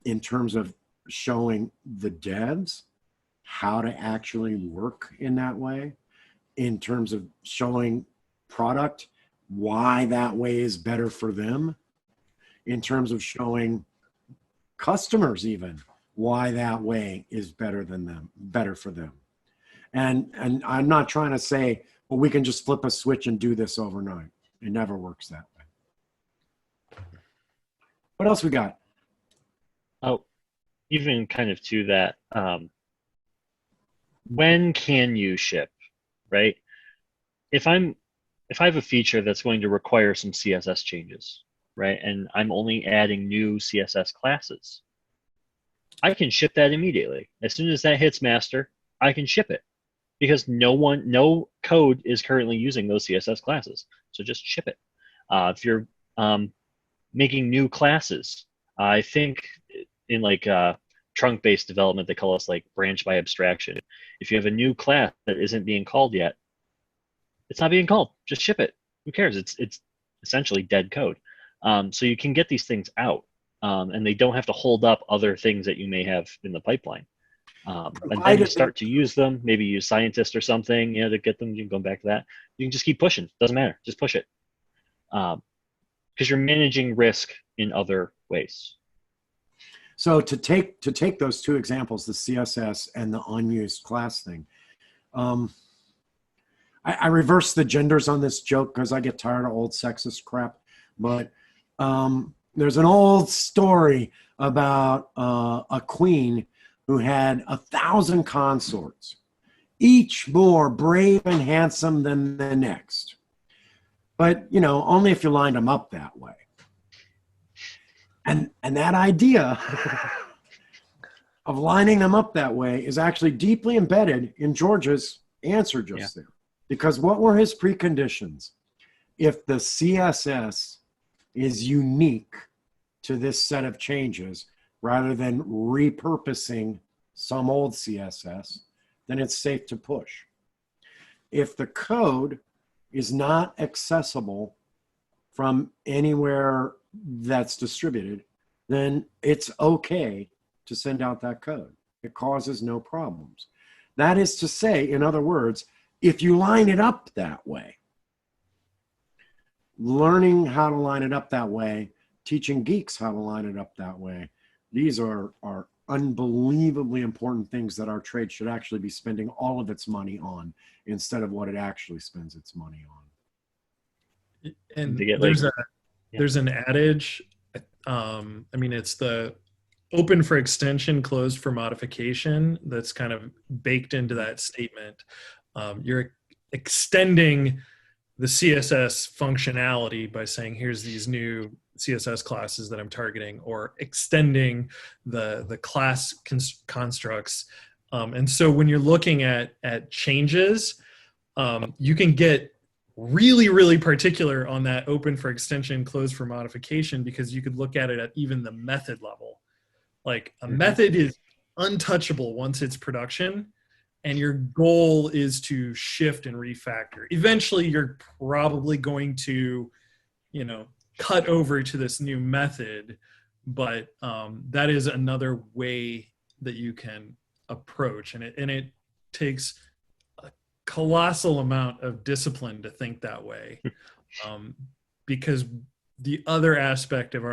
in terms of showing the devs how to actually work in that way, in terms of showing product why that way is better for them, in terms of showing customers even why that way is better for them. And I'm not trying to say, well, we can just flip a switch and do this overnight. It never works that way. What else we got? Oh, even kind of to that, when can you ship, right? If I have a feature that's going to require some CSS changes, right, and I'm only adding new CSS classes, I can ship that immediately. As soon as that hits master, I can ship it, because no code is currently using those CSS classes. So just ship it. If you're making new classes, I think in like trunk-based development, they call us like branch by abstraction. If you have a new class that isn't being called yet, it's not being called. Just ship it. Who cares? It's essentially dead code. So you can get these things out, and they don't have to hold up other things that you may have in the pipeline. And then you start to use them, maybe use scientist or something, to get them. You can go back to that. You can just keep pushing. Doesn't matter. Just push it. Because you're managing risk in other ways. So to take those two examples, the CSS and the unused class thing, I reverse the genders on this joke because I get tired of old sexist crap. But there's an old story about a queen who had 1,000 consorts, each more brave and handsome than the next. But, only if you lined them up that way. And that idea of lining them up that way is actually deeply embedded in George's answer just there. Because what were his preconditions? If the CSS is unique to this set of changes, rather than repurposing some old CSS, then it's safe to push. If the code is not accessible from anywhere that's distributed, then it's okay to send out that code. It causes no problems. That is to say, in other words, if you line it up that way, learning how to line it up that way, teaching geeks how to line it up that way, these are unbelievably important things that our trade should actually be spending all of its money on instead of what it actually spends its money on. And To get, there's an adage. I mean, it's the open for extension, closed for modification. That's kind of baked into that statement. You're extending the CSS functionality by saying, here's these new CSS classes that I'm targeting, or extending the class constructs. And so when you're looking at changes, you can get really, really particular on that open for extension, closed for modification, because you could look at it at even the method level. Like a method is untouchable once it's production, and your goal is to shift and refactor. Eventually, you're probably going to, cut over to this new method, but that is another way that you can approach, and it takes a colossal amount of discipline to think that way, because the other aspect of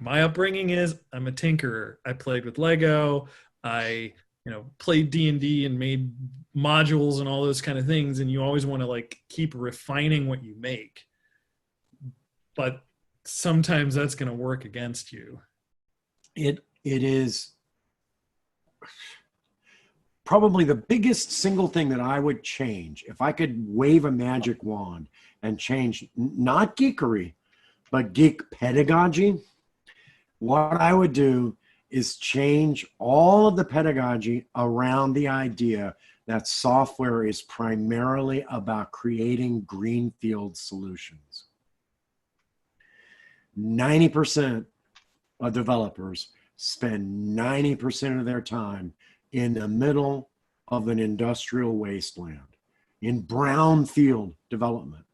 my upbringing is I'm a tinkerer. I played with Lego. I played D&D and made modules and all those kind of things, and you always want to keep refining what you make, but sometimes that's going to work against you. It is probably the biggest single thing that I would change if I could wave a magic wand and change not geekery, but geek pedagogy. What I would do is change all of the pedagogy around the idea that software is primarily about creating greenfield solutions. 90% of developers spend 90% of their time in the middle of an industrial wasteland, in brownfield development.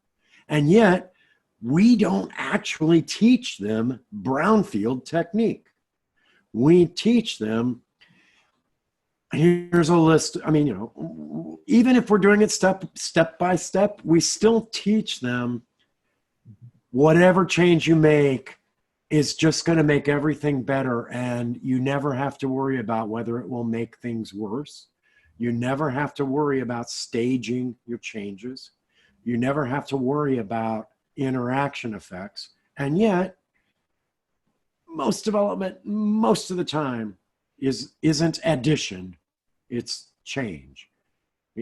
And yet, we don't actually teach them brownfield technique. We teach them, here's a list. I mean, even if we're doing it step by step, we still teach them whatever change you make is just going to make everything better, and you never have to worry about whether it will make things worse. You never have to worry about staging your changes. You never have to worry about interaction effects. And yet, most development, most of the time, isn't addition, it's change.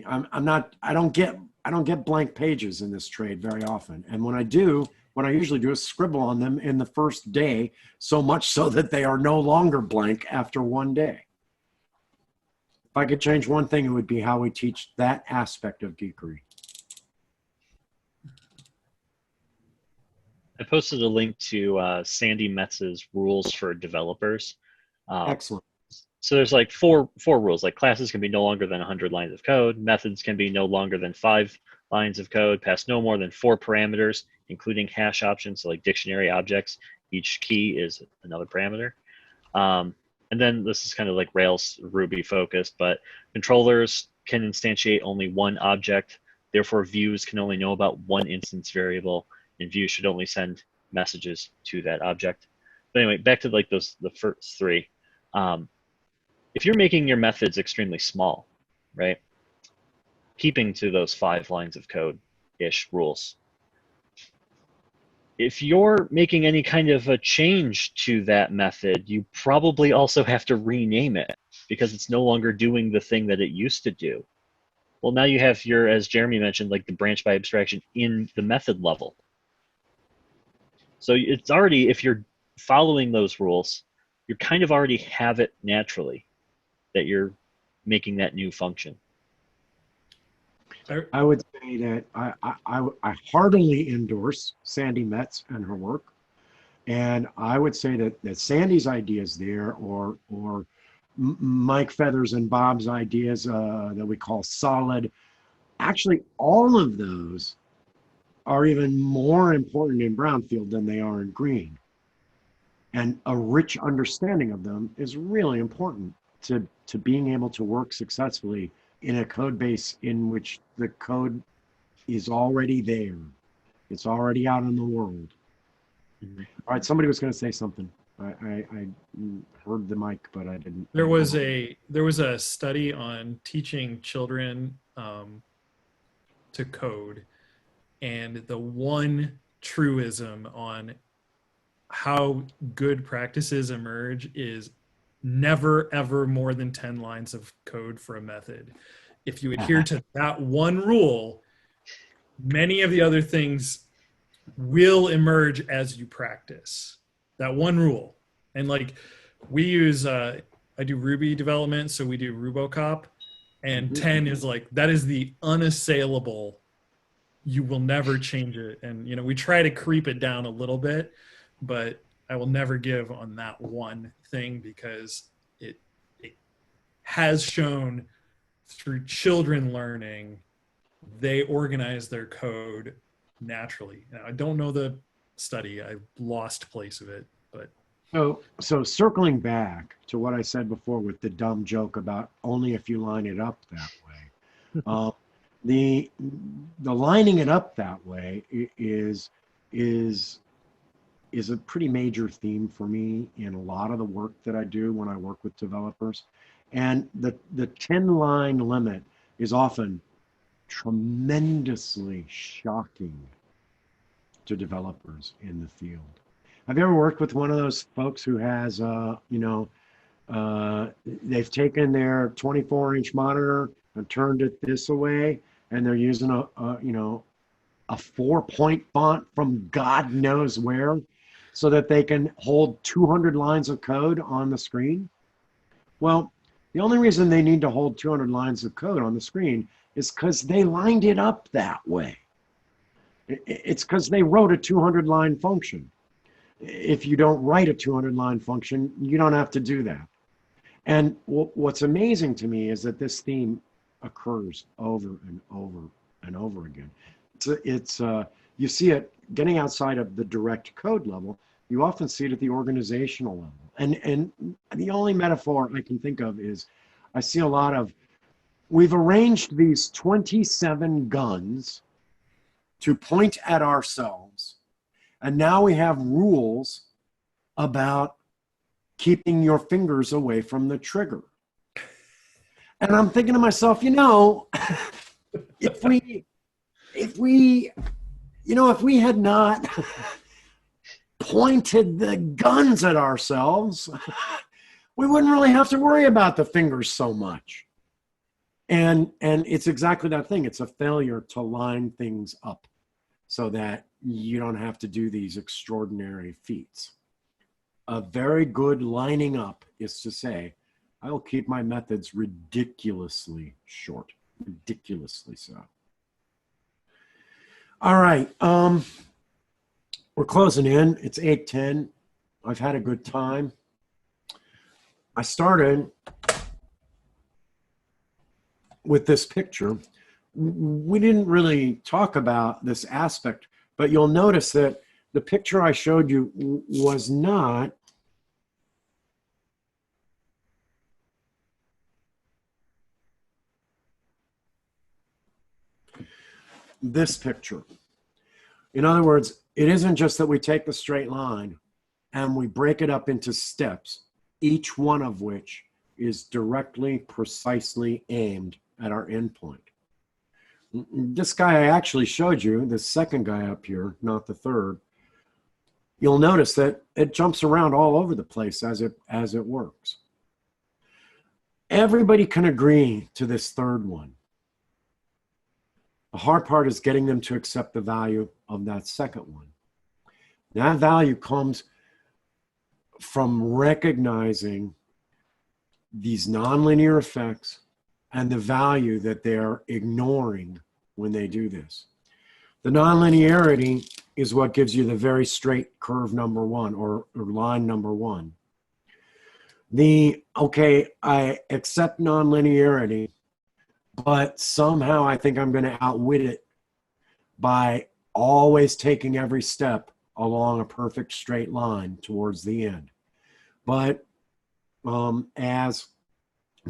I don't get blank pages in this trade very often. And when I do, what I usually do is scribble on them in the first day, so much so that they are no longer blank after one day. If I could change one thing, it would be how we teach that aspect of geekery. I posted a link to Sandy Metz's rules for developers. Excellent. So there's four rules. Classes can be no longer than 100 lines of code. Methods can be no longer than 5 lines of code. Pass no more than 4 parameters, including hash options. So dictionary objects, each key is another parameter. And then this is kind of Rails Ruby focused, but controllers can instantiate only one object. Therefore, views can only know about one instance variable, and views should only send messages to that object. But anyway, back to the first 3. If you're making your methods extremely small, right? Keeping to those 5 lines of code-ish rules. If you're making any kind of a change to that method, you probably also have to rename it because it's no longer doing the thing that it used to do. Well, now you have your, as Jeremy mentioned, the branch by abstraction in the method level. So it's already, if you're following those rules, you kind of already have it naturally. that you're making that new function. I would say that I heartily endorse Sandy Metz and her work. And I would say that Sandy's ideas there, or Mike Feathers and Bob's ideas that we call solid, actually all of those are even more important in brownfield than they are in green. And a rich understanding of them is really important to being able to work successfully in a code base in which the code is already there. It's already out in the world. Mhm. All right, somebody was going to say something. I heard the mic, but I didn't. There was a study on teaching children to code, and the one truism on how good practices emerge is never ever more than 10 lines of code for a method. If you adhere to that one rule, many of the other things will emerge as you practice that one rule. And like we use I do Ruby development, so we do Rubocop, and 10 is like, that is the unassailable, you will never change it. And you know, we try to creep it down a little bit, but I will never give on that one thing, because it has shown through children learning, they organize their code naturally. Now, I don't know the study. I lost place of it, but. So circling back to what I said before with the dumb joke about only if you line it up that way. The lining it up that way is a pretty major theme for me in a lot of the work that I do when I work with developers. And the 10-line limit is often tremendously shocking to developers in the field. Have you ever worked with one of those folks who has, they've taken their 24-inch monitor and turned it this way, and they're using a 4-point font from God knows where, so that they can hold 200 lines of code on the screen? Well, the only reason they need to hold 200 lines of code on the screen is because they lined it up that way. It's because they wrote a 200-line function. If you don't write a 200-line function, you don't have to do that. And what's amazing to me is that this theme occurs over and over and over again. You see it getting outside of the direct code level. You often see it at the organizational level. And the only metaphor I can think of is I see a lot of, we've arranged these 27 guns to point at ourselves, and now we have rules about keeping your fingers away from the trigger. And I'm thinking to myself, if we had not pointed the guns at ourselves, we wouldn't really have to worry about the fingers so much. And it's exactly that thing. It's a failure to line things up so that you don't have to do these extraordinary feats. A very good lining up is to say, I will keep my methods ridiculously short, ridiculously so. All right, we're closing in. It's 8:10. I've had a good time. I started with this picture. We didn't really talk about this aspect, but you'll notice that the picture I showed you was not this picture. In other words, it isn't just that we take the straight line and we break it up into steps, each one of which is directly, precisely aimed at our endpoint. This guy I actually showed you, the second guy up here, not the third, you'll notice that it jumps around all over the place as it works. Everybody can agree to this third one. The hard part is getting them to accept the value of that second one. That value comes from recognizing these nonlinear effects and the value that they're ignoring when they do this. The nonlinearity is what gives you the very straight curve number one, or line number one. Okay, I accept nonlinearity, but somehow I think I'm going to outwit it by always taking every step along a perfect straight line towards the end. But as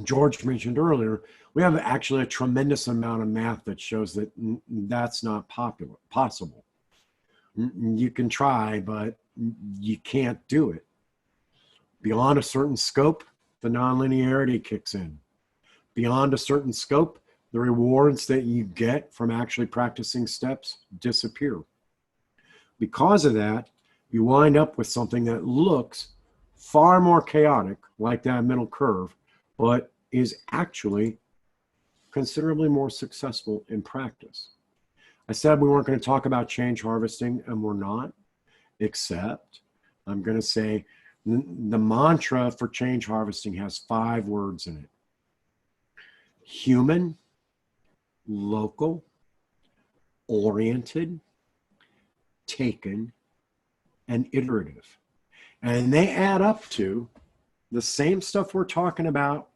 George mentioned earlier, we have actually a tremendous amount of math that shows that that's not possible. You can try, but you can't do it. Beyond a certain scope, the nonlinearity kicks in. Beyond a certain scope, the rewards that you get from actually practicing steps disappear. Because of that, you wind up with something that looks far more chaotic, like that middle curve, but is actually considerably more successful in practice. I said we weren't going to talk about change harvesting, and we're not, except I'm going to say the mantra for change harvesting has 5 words in it: human, local, oriented, taken, and iterative. And they add up to the same stuff we're talking about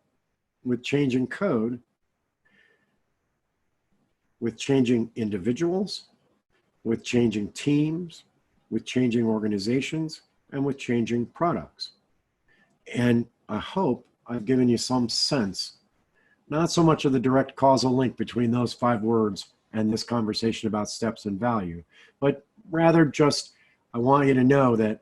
with changing code, with changing individuals, with changing teams, with changing organizations, and with changing products. And I hope I've given you some sense, not so much of the direct causal link between those 5 words and this conversation about steps and value, but rather just I want you to know that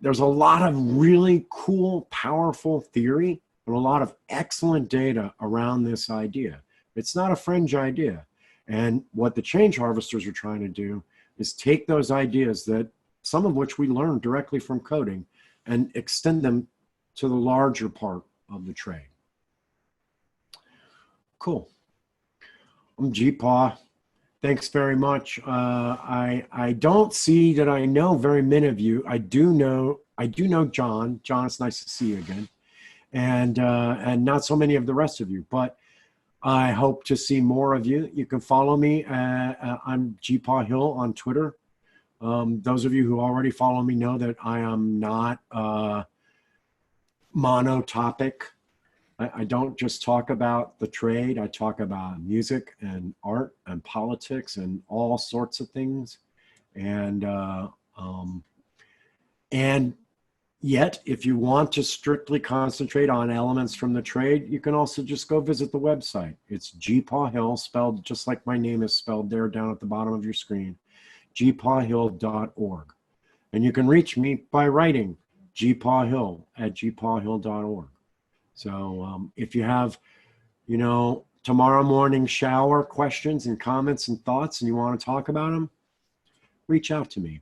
there's a lot of really cool, powerful theory and a lot of excellent data around this idea. It's not a fringe idea. And what the change harvesters are trying to do is take those ideas, that some of which we learned directly from coding, and extend them to the larger part of the trade. Cool. I'm GeePaw. Thanks very much. I don't see that I know very many of you. I do know John. John, it's nice to see you again. And not so many of the rest of you, but I hope to see more of you. You can follow me. I'm GeePaw Hill on Twitter. Those of you who already follow me know that I am not monotopic. I don't just talk about the trade. I talk about music and art and politics and all sorts of things. And yet, if you want to strictly concentrate on elements from the trade, you can also just go visit the website. It's GeePaw Hill, spelled just like my name is spelled there down at the bottom of your screen, GeePawHill.org. And you can reach me by writing GeePawHill@GeePawHill.org. So if you have, tomorrow morning shower questions and comments and thoughts and you want to talk about them, reach out to me.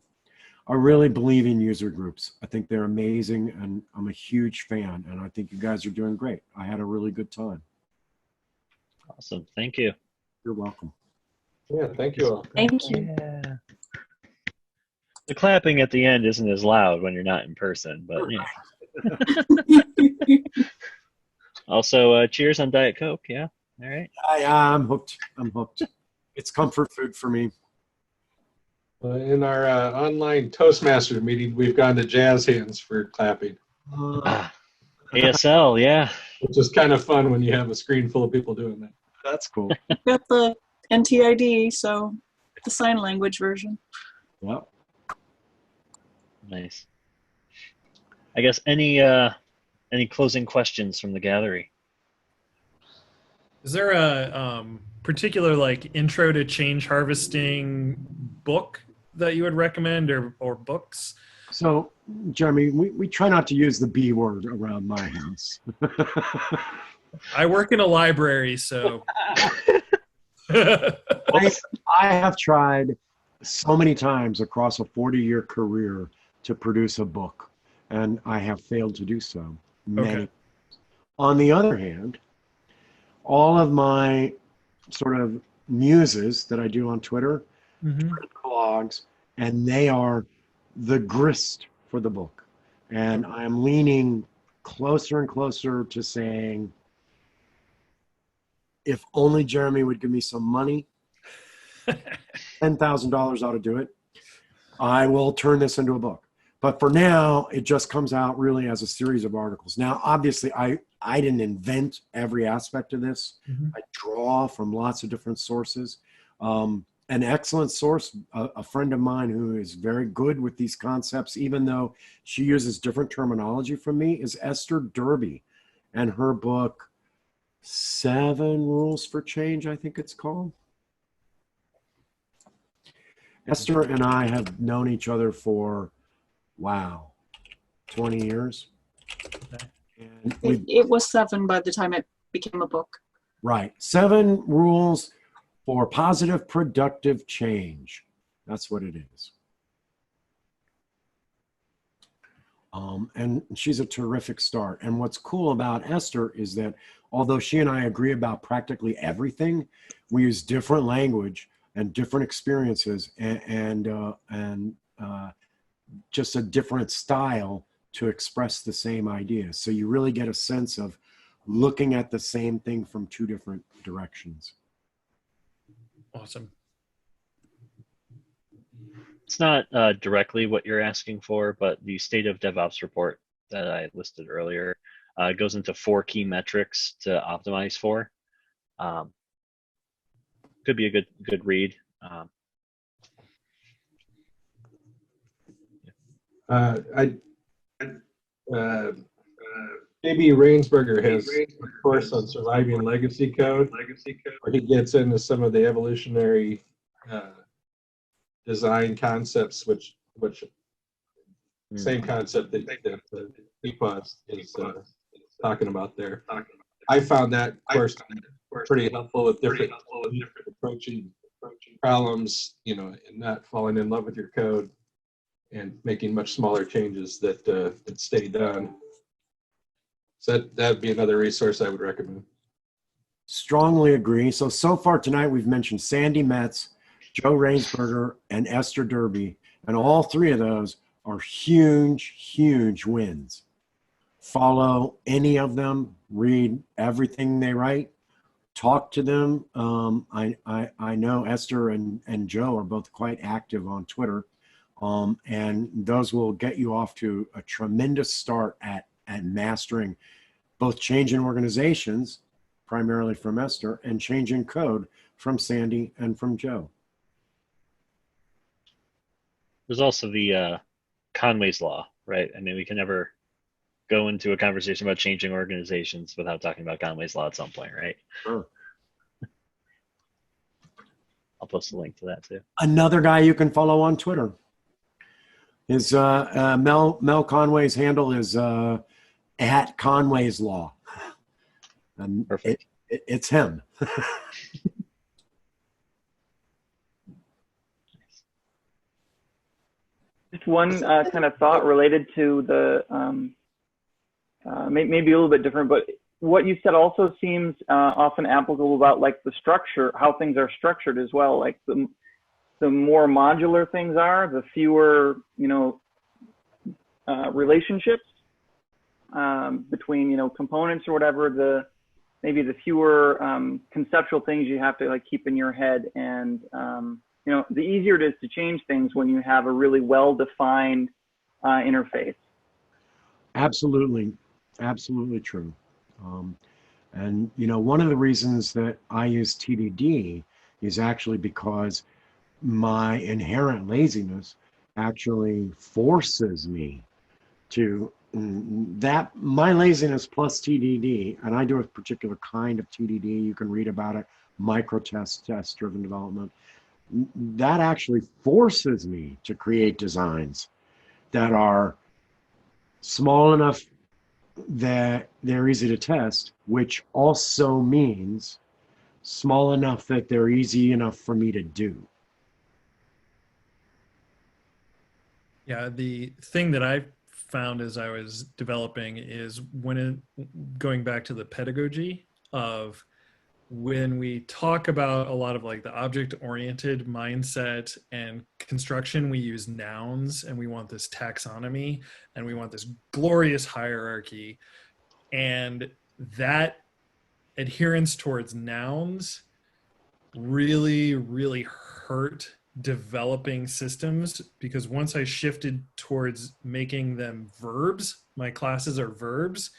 I really believe in user groups. I think they're amazing, and I'm a huge fan, and I think you guys are doing great. I had a really good time. Awesome. Thank you. You're welcome. Yeah, thank you all. Thank you. Yeah. The clapping at the end isn't as loud when you're not in person, but Also, cheers on Diet Coke. Yeah. All right. I'm hooked. I'm hooked. It's comfort food for me. In our online Toastmasters meeting, we've gone to jazz hands for clapping, ASL, yeah. which is kind of fun when you have a screen full of people doing that. That's cool. Got the NTID, so the sign language version. Yep. Nice. I guess any closing questions from the gallery? Is there a particular intro to change harvesting book that you would recommend, or books? So, Jeremy, we try not to use the B word around my house. I work in a library, so. I have tried so many times across a 40-year career to produce a book, and I have failed to do so. Many. On the other hand, all of my sort of muses that I do on Twitter, blogs, and they are the grist for the book. And I'm leaning closer and closer to saying, if only Jeremy would give me some money, $10,000 ought to do it. I will turn this into a book. But for now, it just comes out really as a series of articles. Now, obviously, I didn't invent every aspect of this. I draw from lots of different sources. An excellent source, a friend of mine who is very good with these concepts, even though she uses different terminology from me, is Esther Derby. And her book, 7 Rules for Change, I think it's called. Esther and I have known each other for, wow, 20 years. And It was 7 by the time it became a book. right. 7 rules for positive, productive change. That's what it is. And she's a terrific start. And what's cool about Esther is that although she and I agree about practically everything, we use different language and different experiences and just a different style to express the same idea. So you really get a sense of looking at the same thing from 2 different directions. Awesome. It's not directly what you're asking for, but the State of DevOps report that I listed earlier goes into 4 key metrics to optimize for. Could be a good read. J.B. Rainsberger has a course on surviving legacy code, where he gets into some of the evolutionary design concepts, which same concept that GeePaw is talking about there. I found that course pretty helpful with different approaching problems, and not falling in love with your code and making much smaller changes that stay done. So that'd be another resource I would recommend. Strongly agree. So far tonight, we've mentioned Sandy Metz, Joe Rainsberger, and Esther Derby. And all 3 of those are huge, huge wins. Follow any of them, read everything they write, talk to them. I know Esther and Joe are both quite active on Twitter. And those will get you off to a tremendous start at mastering both change in organizations, primarily from Esther, and change in code from Sandy and from Joe. There's also the Conway's Law, right? I mean, we can never go into a conversation about changing organizations without talking about Conway's Law at some point, right? Sure. I'll post a link to that too. Another guy you can follow on Twitter is Mel Conway's handle is at Conway's Law. And Perfect. It's him. Just one kind of thought related to the, maybe a little bit different, but what you said also seems often applicable about like the structure, how things are structured as well. Like the more modular things are, the fewer, relationships between, components or whatever, maybe the fewer conceptual things you have to like keep in your head. And, the easier it is to change things when you have a really well-defined interface. Absolutely. Absolutely true. And, one of the reasons that I use TDD is actually because my inherent laziness actually forces me to my laziness plus TDD, and I do a particular kind of TDD. You can read about it, test-driven development. That actually forces me to create designs that are small enough that they're easy to test, which also means small enough that they're easy enough for me to do. Yeah, the thing that I found as I was developing is going back to the pedagogy of when we talk about a lot of like the object-oriented mindset and construction, we use nouns, and we want this taxonomy, and we want this glorious hierarchy. And that adherence towards nouns really, really hurt developing systems, because once I shifted towards making them verbs, my classes are verbs,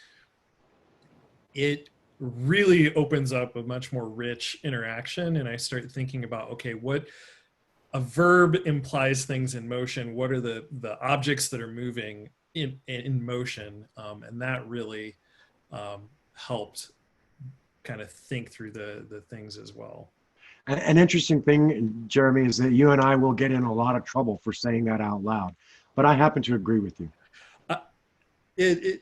it really opens up a much more rich interaction. And I start thinking about, okay, what a verb implies things in motion. What are the objects that are moving in motion? And that really helped kind of think through the things as well. An interesting thing, Jeremy, is that you and I will get in a lot of trouble for saying that out loud, but I happen to agree with you. It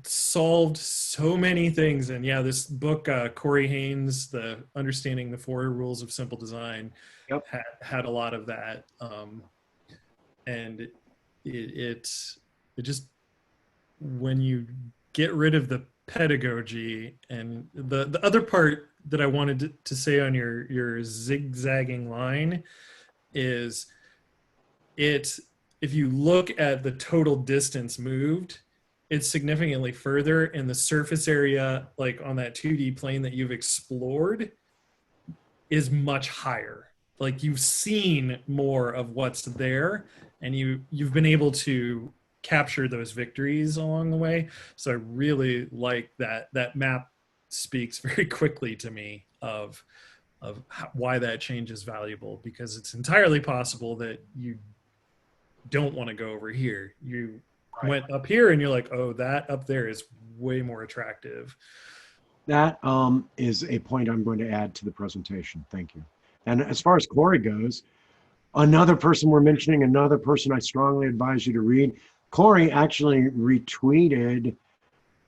solved so many things. And yeah, this book, Corey Haines, the Understanding the Four Rules of Simple Design, Yep. had a lot of that. And it just, when you get rid of the pedagogy, and the other part that I wanted to say on your zigzagging line is, if you look at the total distance moved, it's significantly further, and the surface area, like on that 2D plane that you've explored, is much higher. Like you've seen more of what's there, and you've been able to capture those victories along the way. So I really like that map speaks very quickly to me of why that change is valuable, because it's entirely possible that you don't want to go over here. You went up here and you're like, oh, that up there is way more attractive. That is a point I'm going to add to the presentation. Thank you. And as far as Corey goes, another person we're mentioning, another person I strongly advise you to read. Corey actually retweeted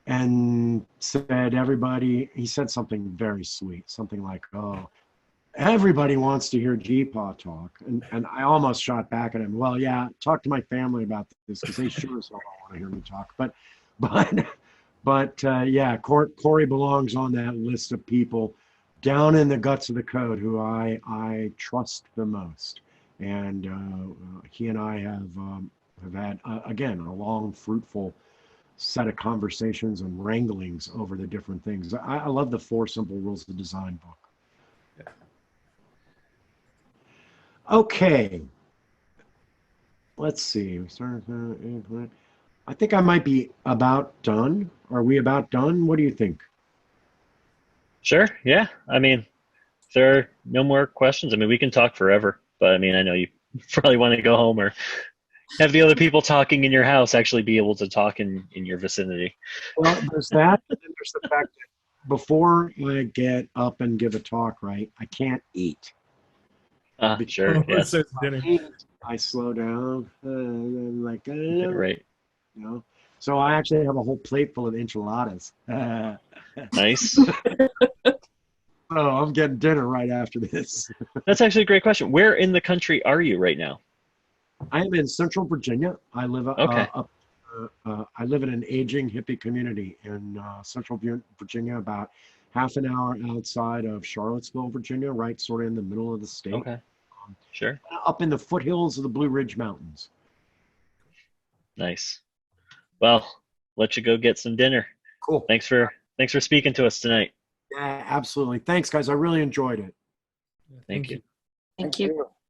and said, he said something very sweet, something like, oh, everybody wants to hear GeePaw talk. And I almost shot back at him. Well, yeah, talk to my family about this, because they sure as hell don't want to hear me talk. But yeah, Corey belongs on that list of people down in the guts of the code who I trust the most. And he and I have had, again, a long, fruitful set of conversations and wranglings over the different things. I love the 4 Simple Rules of Design book. Yeah. Okay. Let's see. I think I might be about done. Are we about done? What do you think? Sure. Yeah. I mean, if there are no more questions, I mean, we can talk forever, but I mean, I know you probably want to go home or have the other people talking in your house actually be able to talk in your vicinity. Well, there's that. And then there's the fact that before I get up and give a talk, right, I can't eat. Sure. Yeah. I slow down. Like, Right. You know, so I actually have a whole plate full of enchiladas. Nice. Oh, I'm getting dinner right after this. That's actually a great question. Where in the country are you right now? I am in Central Virginia. I live Okay. I live in an aging hippie community in Central Virginia, about half an hour outside of Charlottesville, Virginia, right sort of in the middle of the state. Okay. Sure. Up in the foothills of the Blue Ridge Mountains. Nice. Well, let you go get some dinner. Cool. Thanks for speaking to us tonight. Yeah, absolutely. Thanks, guys. I really enjoyed it. Thank you. Thank you.